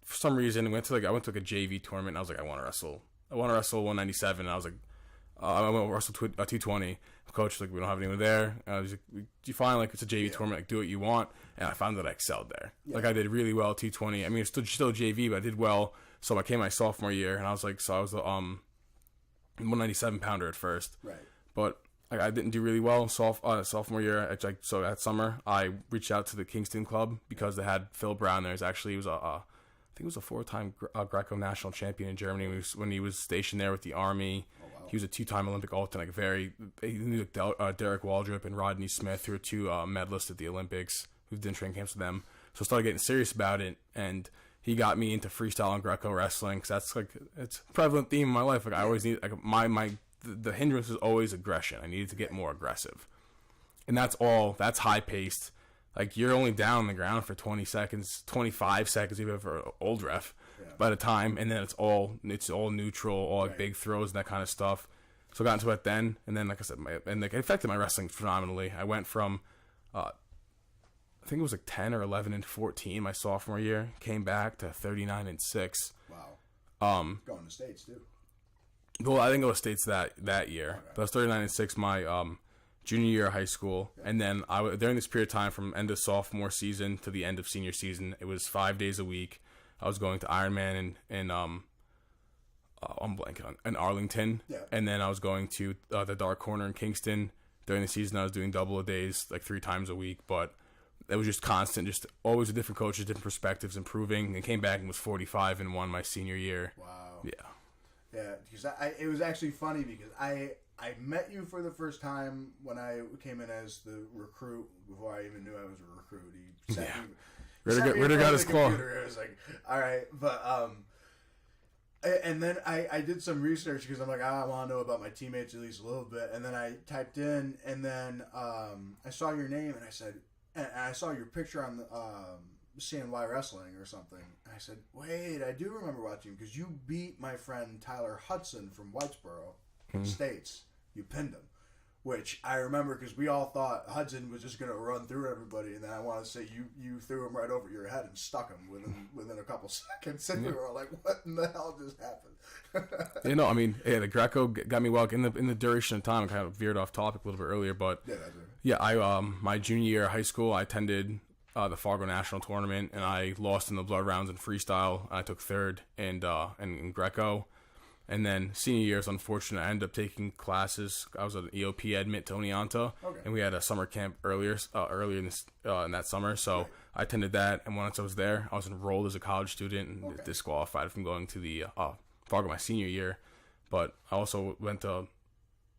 for some reason, I went to like a JV tournament. And I was like, I want to wrestle 197. And I was like, I want to wrestle 220. The coach was like, we don't have anyone there. And I was like, you find like it's a JV tournament, like do what you want. And I found that I excelled there. Yeah. Like I did really well 220. I mean, it's still JV, but I did well. So I came my sophomore year, and I was like, I was the 197 pounder at first, right? But I didn't do really well sophomore year. So that summer, I reached out to the Kingston club because they had Phil Brown there. He was I think he was a 4-time Greco national champion in Germany when he was stationed there with the Army. Oh, wow. He was a 2-time Olympic alternate. He knew Derek Waldrop and Rodney Smith, who were 2 medalists at the Olympics, who did training camps with them. So I started getting serious about it, and he got me into freestyle and Greco wrestling, because that's like it's a prevalent theme in my life. Like I always need the hindrance is always aggression. I needed to get more aggressive, and that's high paced. Like, you're only down on the ground for 20 seconds, 25 seconds, even for old ref, by the time, and then it's all neutral, all like big throws and that kind of stuff. So I got into it then, and then, like I said, it affected my wrestling phenomenally. I went from, I think it was like 10 or 11 and 14 my sophomore year, came back to 39 and 6. Wow. Going to States, too. Well, I didn't go to States that year, okay. But I was 39 and 6 my junior year of high school, and then during this period of time from end of sophomore season to the end of senior season, it was 5 days a week. I was going to Ironman in I'm blanking on in Arlington, and then I was going to the Dark Corner in Kingston. During the season, I was doing double a days, like 3 times a week, but it was just constant, just always with different coaches, different perspectives, improving. And came back and was 45 and 1 my senior year. Wow. Yeah, because it was actually funny because I met you for the first time when I came in as the recruit, before I even knew I was a recruit. He sat me, Ritter got his claw. It was like, all right, but and then I did some research because I'm like, I want to know about my teammates at least a little bit, and then I typed in, and then I saw your name, and I said, and I saw your picture on the CNY Wrestling or something. And I said, wait, I do remember watching, because you beat my friend Tyler Hudson from Whitesboro, States. You pinned him, which I remember because we all thought Hudson was just going to run through everybody, and then I want to say you threw him right over your head and stuck him within a couple seconds, and we were all like, what in the hell just happened? I mean, the Greco got me well in the duration of time. I kind of veered off topic a little bit earlier, but I my junior year of high school, I attended the Fargo National Tournament, and I lost in the blood rounds in freestyle. I took 3rd in Greco. And then senior year is unfortunate. I ended up taking classes. I was at EOP admit to Oneonta, and we had a summer camp earlier in that summer. So I attended that, and once I was there, I was enrolled as a college student and disqualified from going to the Fargo my senior year. But I also went to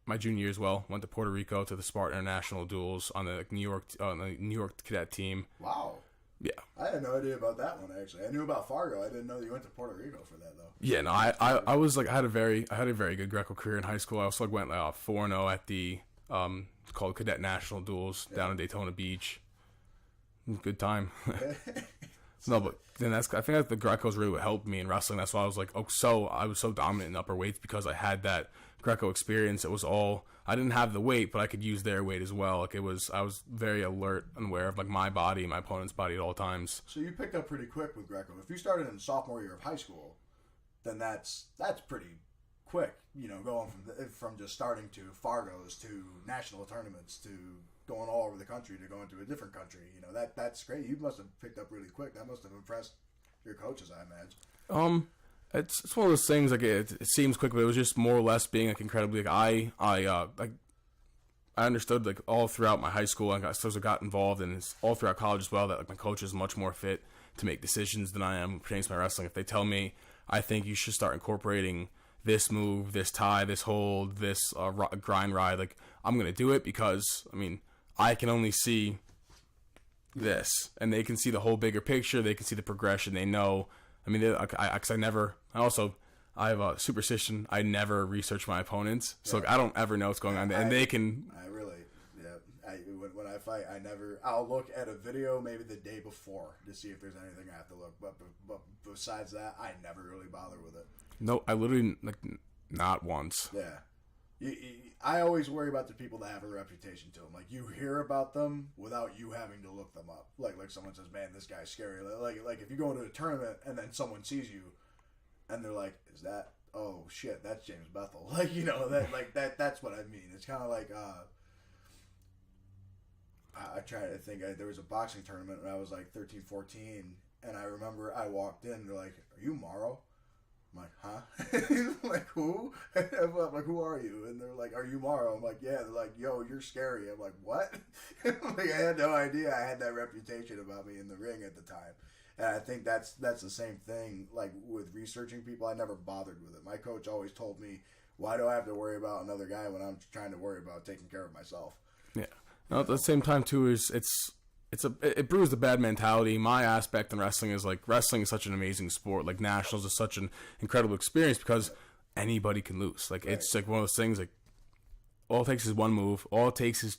my junior year as well. Went to Puerto Rico to the Spartan International Duels on the New York cadet team. Wow. Yeah. I had no idea about that one, actually. I knew about Fargo. I didn't know that you went to Puerto Rico for that, though. Yeah, no, I was like, I had a very good Greco career in high school. I also went 4-0 at the called Cadet National Duels down in Daytona Beach. Good time. No, but then I think that the Greco's really what helped me in wrestling. That's why I was like, I was so dominant in upper weights, because I had that Greco experience. It was all, I didn't have the weight, but I could use their weight as well. Like I was very alert and aware of like my body, my opponent's body at all times. So you picked up pretty quick with Greco. If you started in sophomore year of high school, then that's pretty quick. Going from just starting to Fargos to national tournaments to going all over the country to going to a different country. That's great. You must have picked up really quick. That must have impressed your coaches, I imagine. It's one of those things, like it seems quick, but it was just more or less being like incredibly, like I understood like all throughout my high school, and I suppose I got involved, and it's all throughout college as well, that like my coach is much more fit to make decisions than I am pertaining to my wrestling. If they tell me, I think you should start incorporating this move, this tie, this hold, this grind ride, like I'm going to do it, because, I mean, I can only see this, and they can see the whole bigger picture. They can see the progression. They know I mean, I have a superstition. I never research my opponents, so like, I don't ever know what's going on, and they can. When I fight, I'll look at a video maybe the day before to see if there's anything I have to look. But besides that, I never really bother with it. No, I literally not once. Yeah. I always worry about the people that have a reputation to them. Like, you hear about them without you having to look them up. Like someone says, "Man, this guy's scary." Like if you go into a tournament and then someone sees you, and they're like, "Is that? Oh shit, that's James Bethel." Like, you know, that's what I mean. It's kind of like I try to think. There was a boxing tournament when I was like 13, 14, and I remember I walked in. And they're like, "Are you Morrow?" I'm like, "Huh?" Like, who? I'm like, "Who are you?" And they're like, "Are you Morrow?" I'm like, "Yeah." They're like, "Yo, you're scary." I'm like, "What?" Like, I had no idea I had that reputation about me in the ring at the time. And I think that's the same thing. Like, with researching people, I never bothered with it. My coach always told me, "Why do I have to worry about another guy when I'm trying to worry about taking care of myself?" Yeah. No, at the same time too, it brews the bad mentality. My aspect in wrestling is like, wrestling is such an amazing sport. Like, nationals is such an incredible experience because anybody can lose. Like, it's like one of those things, like, all it takes is one move. All it takes is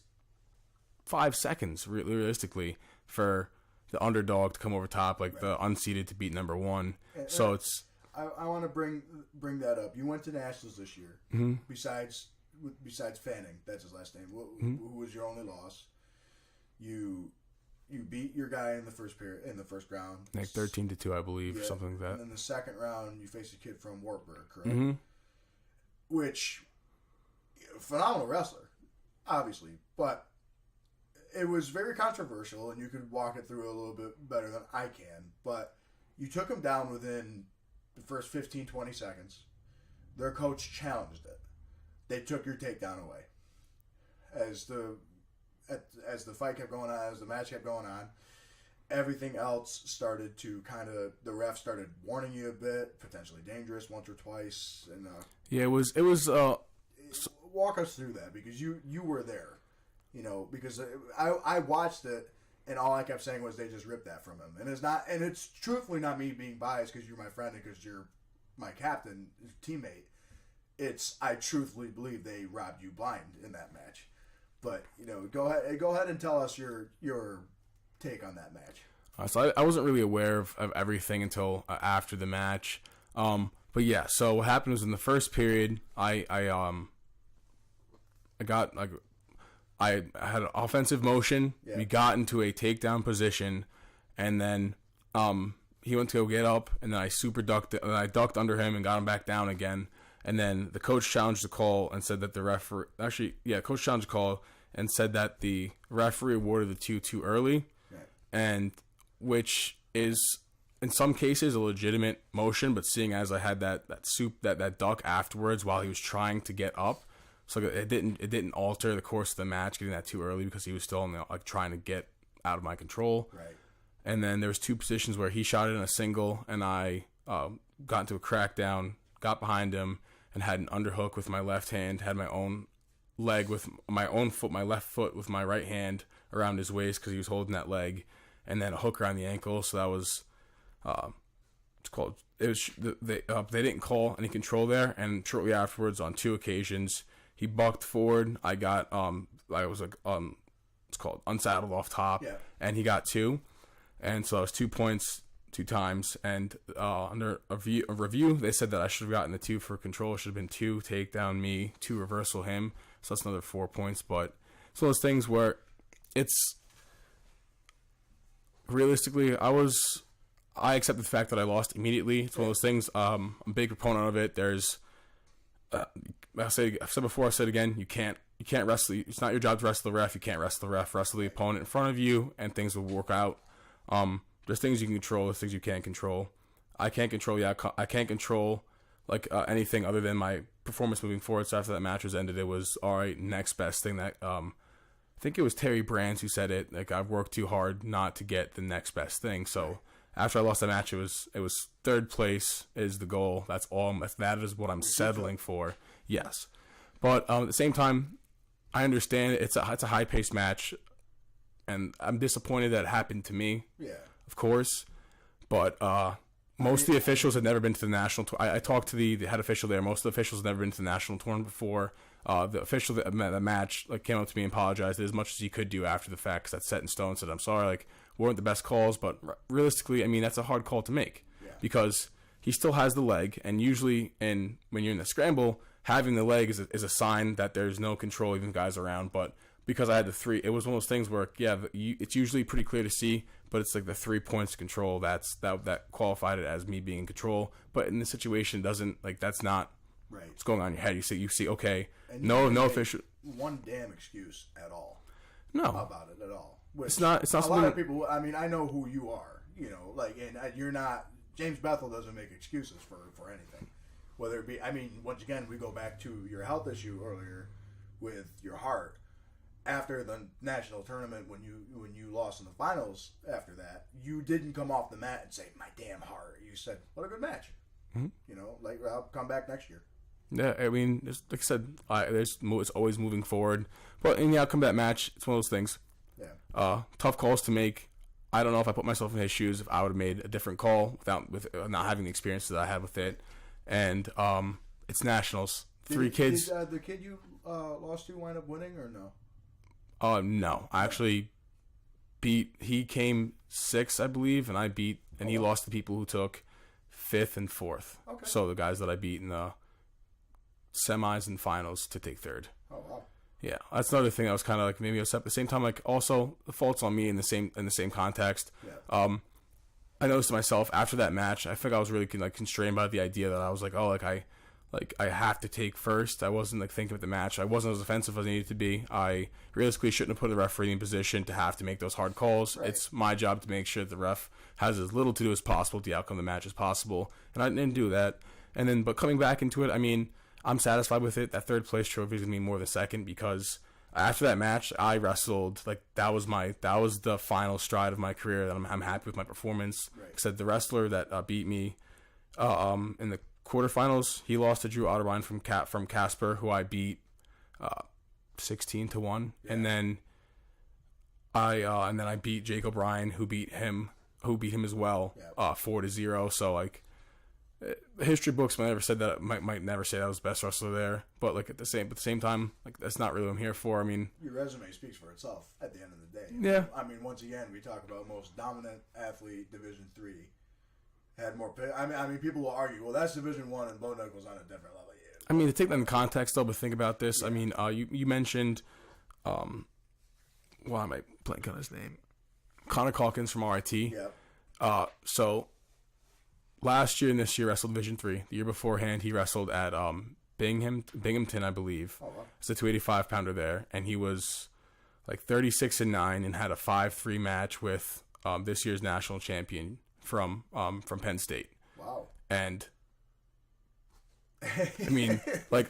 5 seconds, realistically, for the underdog to come over top, like the unseeded to beat number one. So it's. I want to bring that up. You went to nationals this year. Mm-hmm. Besides Fanning, that's his last name. Who was your only loss? You beat your guy in the first round, like 13-2, I believe, or something like that. And in the second round, you faced a kid from Wartburg, correct? Mm-hmm. Which, phenomenal wrestler, obviously, but it was very controversial, and you could walk it through a little bit better than I can. But you took him down within the first 15, 20 seconds. Their coach challenged it. They took your takedown away. As the fight kept going on, as the match kept going on, everything else started to the ref started warning you a bit, potentially dangerous once or twice, and yeah, it was. Walk us through that, because you were there, you know, because I watched it, and all I kept saying was they just ripped that from him, and it's truthfully not me being biased because you're my friend and because you're my captain, teammate. I truthfully believe they robbed you blind in that match. But, you know, go ahead and tell us your take on that match. So I wasn't really aware of everything until after the match. But yeah, so what happened was in the first period, I had an offensive motion. Yeah. We got into a takedown position, and then he went to go get up, and then I super ducked it, and I ducked under him and got him back down again. And then the coach challenged the call and said that the referee... Actually, yeah, coach challenged the call and said that the referee awarded the two too early, right. And which is, in some cases, a legitimate motion, but seeing as I had that duck afterwards while he was trying to get up, so it didn't alter the course of the match, getting that too early, because he was still trying to get out of my control. Right. And then there was two positions where he shot it in a single, and I got into a crackdown, got behind him, and had an underhook with my left hand, had my own leg with my own foot, my left foot with my right hand around his waist because he was holding that leg, and then a hook around the ankle. So that was, they didn't call any control there, and shortly afterwards, on two occasions, he bucked forward. I got, it's called unsaddled off top, yeah. And he got two, and so that was 2 points. 2 times, and under a review, they said that I should have gotten the 2 for control. It should have been 2 takedown me, 2 reversal him. So that's another 4 points. But it's one of those things where it's realistically, I accept the fact that I lost immediately. It's one of those things. I'm a big proponent of it. There's, I've said before, I said again, you can't wrestle. It's not your job to wrestle the ref. You can't wrestle the ref. Wrestle the opponent in front of you, and things will work out. There's things you can control, there's things you can't control. I can't control anything other than my performance moving forward. So after that match was ended, it was all right. Next best thing that I think it was Terry Brands who said it. Like, I've worked too hard not to get the next best thing. So after I lost that match, it was third place is the goal. That's all. That is what I'm settling for. Yes, but at the same time, I understand it's a high paced match, and I'm disappointed that it happened to me. Yeah. Of course, but Most of the officials had never been to the national tour. I talked to the head official there. Most of the officials had never been to the national tournament before. The official that met the match came up to me and apologized as much as he could do after the fact, because that's set in stone. Said, I'm sorry, weren't the best calls, but realistically, I mean, that's a hard call to make because he still has the leg, and usually when you're in the scramble, having the leg is a sign that there's no control, even guys around. But because I had the 3, it was one of those things where, it's usually pretty clear to see, but it's like the 3 points control that qualified it as me being in control. But in this situation, that's not what's going on in your head. You see, okay, no official. One damn excuse at all. No. About it at all. Which it's not a lot of people, I mean, I know who you are, and you're not, James Bethel doesn't make excuses for anything. Whether it be, I mean, once again, we go back to your health issue earlier with your heart. After the national tournament, when you lost in the finals, after that, you didn't come off the mat and say, my damn heart. You said, what a good match. Mm-hmm. I'll come back next year. Yeah, I mean, like I said, it's always moving forward. But in the outcome of that match, it's one of those things. Yeah. Tough calls to make. I don't know if I put myself in his shoes if I would have made a different call with not having the experience that I had with it. And it's nationals. 3 kids. Did the kid you lost to wind up winning or no? No. I actually he came 6th, I believe, and I beat, and he lost to people who took 5th and 4th. Okay. So the guys that I beat in the semis and finals to take 3rd. Oh, wow. Yeah, that's another thing that was kind of like maybe upset. At the same time, also the fault's on me in the same context. Yeah. I noticed to myself after that match, I think I was really constrained by the idea that I was I have to take first. I wasn't thinking of the match. I wasn't as offensive as I needed to be. I realistically shouldn't have put the referee in position to have to make those hard calls. Right. It's my job to make sure that the ref has as little to do as possible with the outcome of the match as possible, and I didn't do that. And then, but coming back into it, I mean, I'm satisfied with it. That 3rd place trophy is gonna mean more than 2nd because after that match, I wrestled that was the final stride of my career. That I'm happy with my performance. Right. Except the wrestler that beat me in the quarterfinals, he lost to Drew Otterbein from Casper, who I beat 16-1, yeah. And then I beat Jake O'Brien, who beat him as well, 4-0. So history books might never said that might never say that I was the best wrestler there, but at the same time, that's not really what I'm here for. I mean, your resume speaks for itself at the end of the day. Yeah. I mean, once again, we talk about most dominant athlete, Division III. Had more. I mean, people will argue, well, that's Division I, and Bo Knuckles on a different level. Yeah. I mean, to take that in context, though, but think about this. Yeah. I mean, you mentioned, why am I blanking on his name? Connor Calkins from RIT. Yeah. So last year and this year wrestled Division III. The year beforehand, he wrestled at Binghamton, I believe. Oh, wow. It's a 285-pounder there, and he was 36-9 and had a 5-3 match with this year's national champion from Penn State. Wow. And I mean,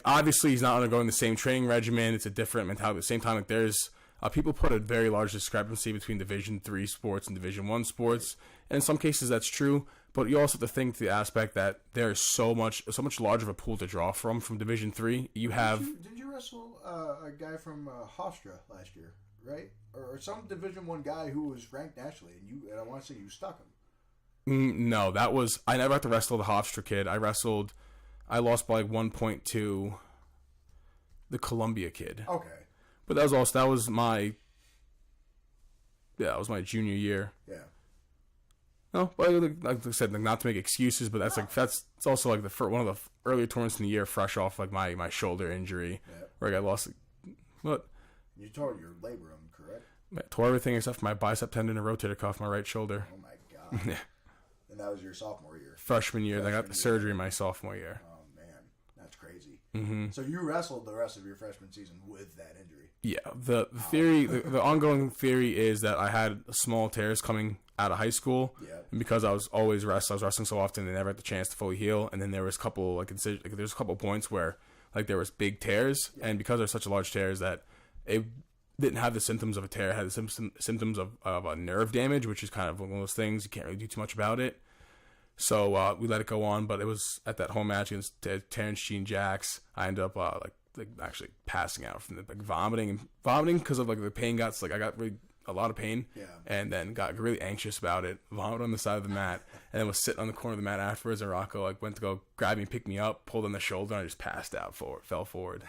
obviously he's not undergoing the same training regimen. It's a different mentality. At the same time, there's people put a very large discrepancy between Division III sports and Division I sports. And in some cases that's true, but you also have to think the aspect that there's so much larger of a pool to draw from Division III. You have did you wrestle a guy from Hofstra last year, right? Or some Division I guy who was ranked nationally, and I want to say you stuck him. No, I never had to wrestle the Hofstra kid. I lost by 1 point to the Columbia kid. Okay. But that was my junior year. Yeah. No, but like I said, not to make excuses, but it's also one of the earlier tournaments in the year, fresh off my shoulder injury, where I lost. What? You tore your labrum, correct? I tore everything except for my bicep tendon and rotator cuff, my right shoulder. Oh my god. Yeah. And that was your sophomore year. Freshman year. I got the surgery in my sophomore year. Oh man, that's crazy. Mm-hmm. So you wrestled the rest of your freshman season with that injury. Yeah. The theory, the ongoing theory is that I had small tears coming out of high school, and because I was wrestling so often, they never had the chance to fully heal. And then there was a couple there's a couple points where there was big tears, and because there's such large tears that it didn't have the symptoms of a tear, it had the symptoms of a nerve damage, which is kind of one of those things you can't really do too much about it. So we let it go on, but it was at that home match against Terrence Gene Jacks. I ended up actually passing out from the vomiting because of the pain got I got really a lot of pain, and then got really anxious about it, vomited on the side of the mat, and then was sitting on the corner of the mat afterwards, and Rocco like went to go grab me, pick me up, pulled on the shoulder, and I just passed out fell forward.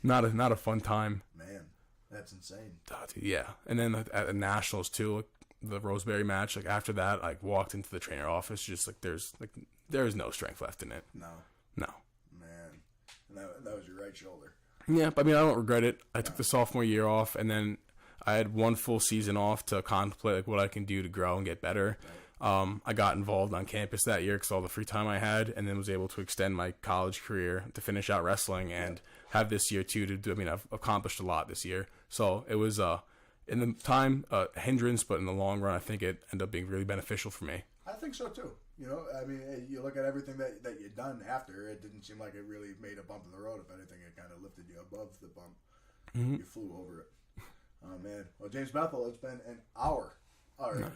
Not a fun time. Man, that's insane. Yeah, and then at the Nationals too, like, the Roseberry match, like after that, I walked into the trainer office, just like there's no strength left in it. No. Man, and that was your right shoulder. Yeah, but I mean, I don't regret it. I took the sophomore year off, and then I had one full season off to contemplate like what I can do to grow and get better. Right. I got involved on campus that year because all the free time I had, and then was able to extend my college career to finish out wrestling and have this year too to do. I mean, I've accomplished a lot this year, so it was in the time a hindrance, but in the long run, I think it ended up being really beneficial for me. I think so too. You know, I mean, you look at everything that you'd done after, it didn't seem like it really made a bump in the road. If anything, it kind of lifted you above the bump. Mm-hmm. You flew over it. Oh, man. Well, James Bethel, it's been an hour already. No.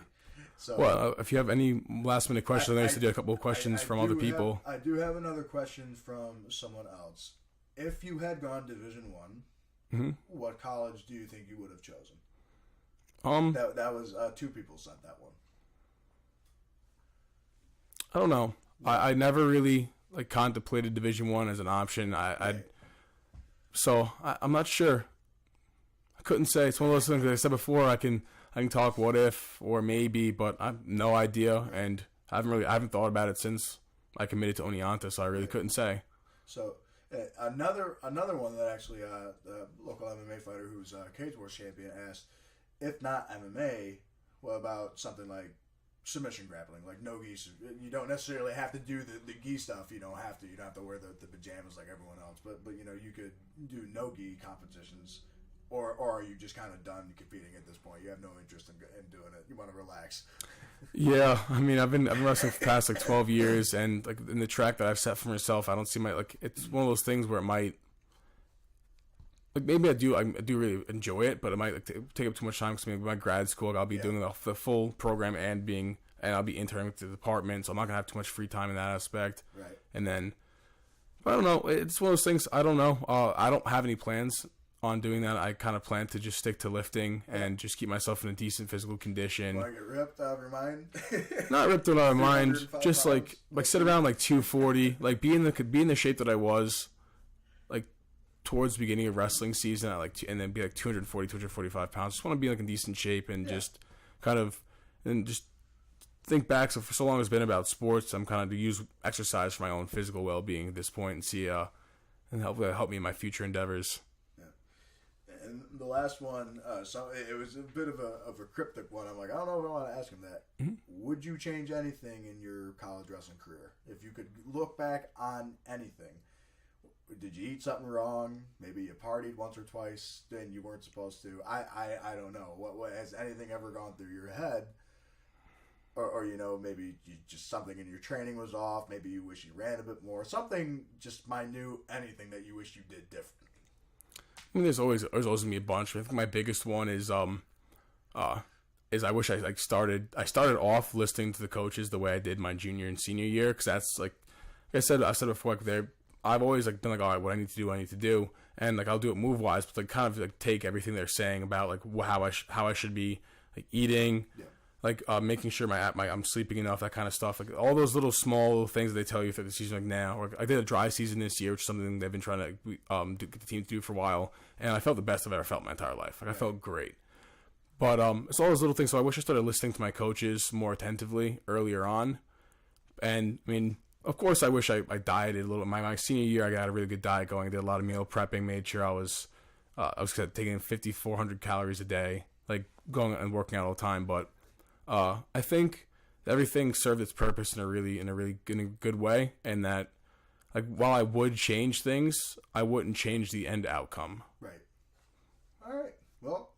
So, well, if you have any last-minute questions, I used to do a couple of questions from other people. I do have another question from someone else. If you had gone Division I, what college do you think you would have chosen? That was two people sent that one. I don't know. I never really contemplated Division I as an option. So I'm not sure. I couldn't say. It's one of those things that I said before. I can talk what if or maybe, but I have no idea, and I haven't thought about it since I committed to Oneonta, so I really couldn't say. So another one that actually the local MMA fighter who's a Cage Wars champion asked, if not MMA, what about something like submission grappling, like no gi? You don't necessarily have to do the gi stuff. You don't have to wear the pajamas like everyone else. But you know, you could do no gi competitions, or are you just kind of done competing at this point? You have no interest in doing it. You want to relax. Yeah, I mean, I've been wrestling for the past 12 years, and in the track that I've set for myself, I don't see it's one of those things where it might. Maybe I do really enjoy it, but it might take up too much time because my grad school, I'll be doing the full program and I'll be interning with the department, so I'm not gonna have too much free time in that aspect. Right. And then, I don't know. It's one of those things. I don't know. I don't have any plans on doing that. I kind of plan to just stick to lifting and just keep myself in a decent physical condition. Want to get ripped out of your mind? Not ripped out of my mind. Just like sit around 240. Be in the shape that I was. Towards the beginning of wrestling season, and then be 240, 245 pounds. Just want to be in decent shape and just kind of, and just think back. So for so long it's been about sports, I'm kind of to use exercise for my own physical well-being at this point and see, and help me in my future endeavors. Yeah. And the last one, so it was a bit of a cryptic one. I'm like, I don't know if I want to ask him that. Mm-hmm. Would you change anything in your college wrestling career? If you could look back on anything, did you eat something wrong? Maybe you partied once or twice and you weren't supposed to. I don't know. What has anything ever gone through your head? Or maybe just something in your training was off. Maybe you wish you ran a bit more. Something just minute, anything that you wish you did different. I mean, there's always gonna be a bunch. I think my biggest one is I wish I started off listening to the coaches the way I did my junior and senior year, because that's I said before, I've always been all right, what I need to do, and I'll do it move wise, but kind of take everything they're saying about how I should be eating, making sure I'm sleeping enough, that kind of stuff, all those little small things that they tell you through the season. Now, or I did a dry season this year, which is something they've been trying to get the team to do for a while, and I felt the best I've ever felt in my entire life. I felt great. But it's all those little things. So I wish I started listening to my coaches more attentively earlier on, and I mean. Of course, I wish I dieted a little. My senior year, I got a really good diet going. I did a lot of meal prepping, made sure I was taking 5,400 calories a day, going and working out all the time. But I think everything served its purpose in a really good way, and that while I would change things, I wouldn't change the end outcome. Right. All right. Well,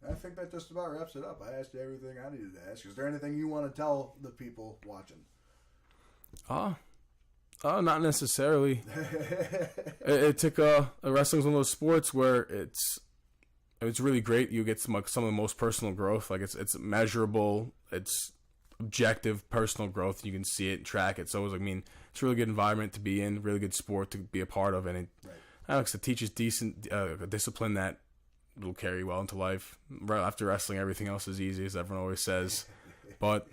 I think that just about wraps it up. I asked you everything I needed to ask. Is there anything you want to tell the people watching? Not necessarily. It took wrestling's one of those sports where it's really great. You get some of the most personal growth. It's measurable. It's objective personal growth. You can see it, track it. So it's a really good environment to be in, really good sport to be a part of, and it teaches decent discipline that it'll carry you well into life. After wrestling, everything else is easy, as everyone always says. But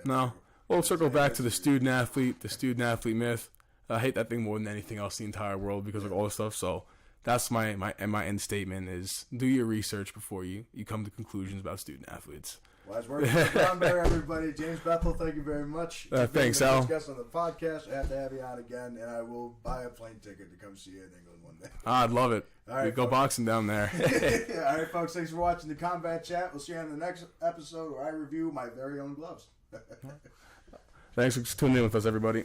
no, we'll circle back to the student athlete myth. I hate that thing more than anything else in the entire world because of all this stuff. So that's my end statement is do your research before you come to conclusions about student athletes. Wise words from there, everybody. James Bethel, thank you very much. Thanks, Al. Guest on the podcast. I have to have you on again, and I will buy a plane ticket to come see you in England one day. I'd love it. All right, we go boxing down there. All right, folks. Thanks for watching the Combat Chat. We'll see you on the next episode where I review my very own gloves. Thanks for tuning in with us, everybody.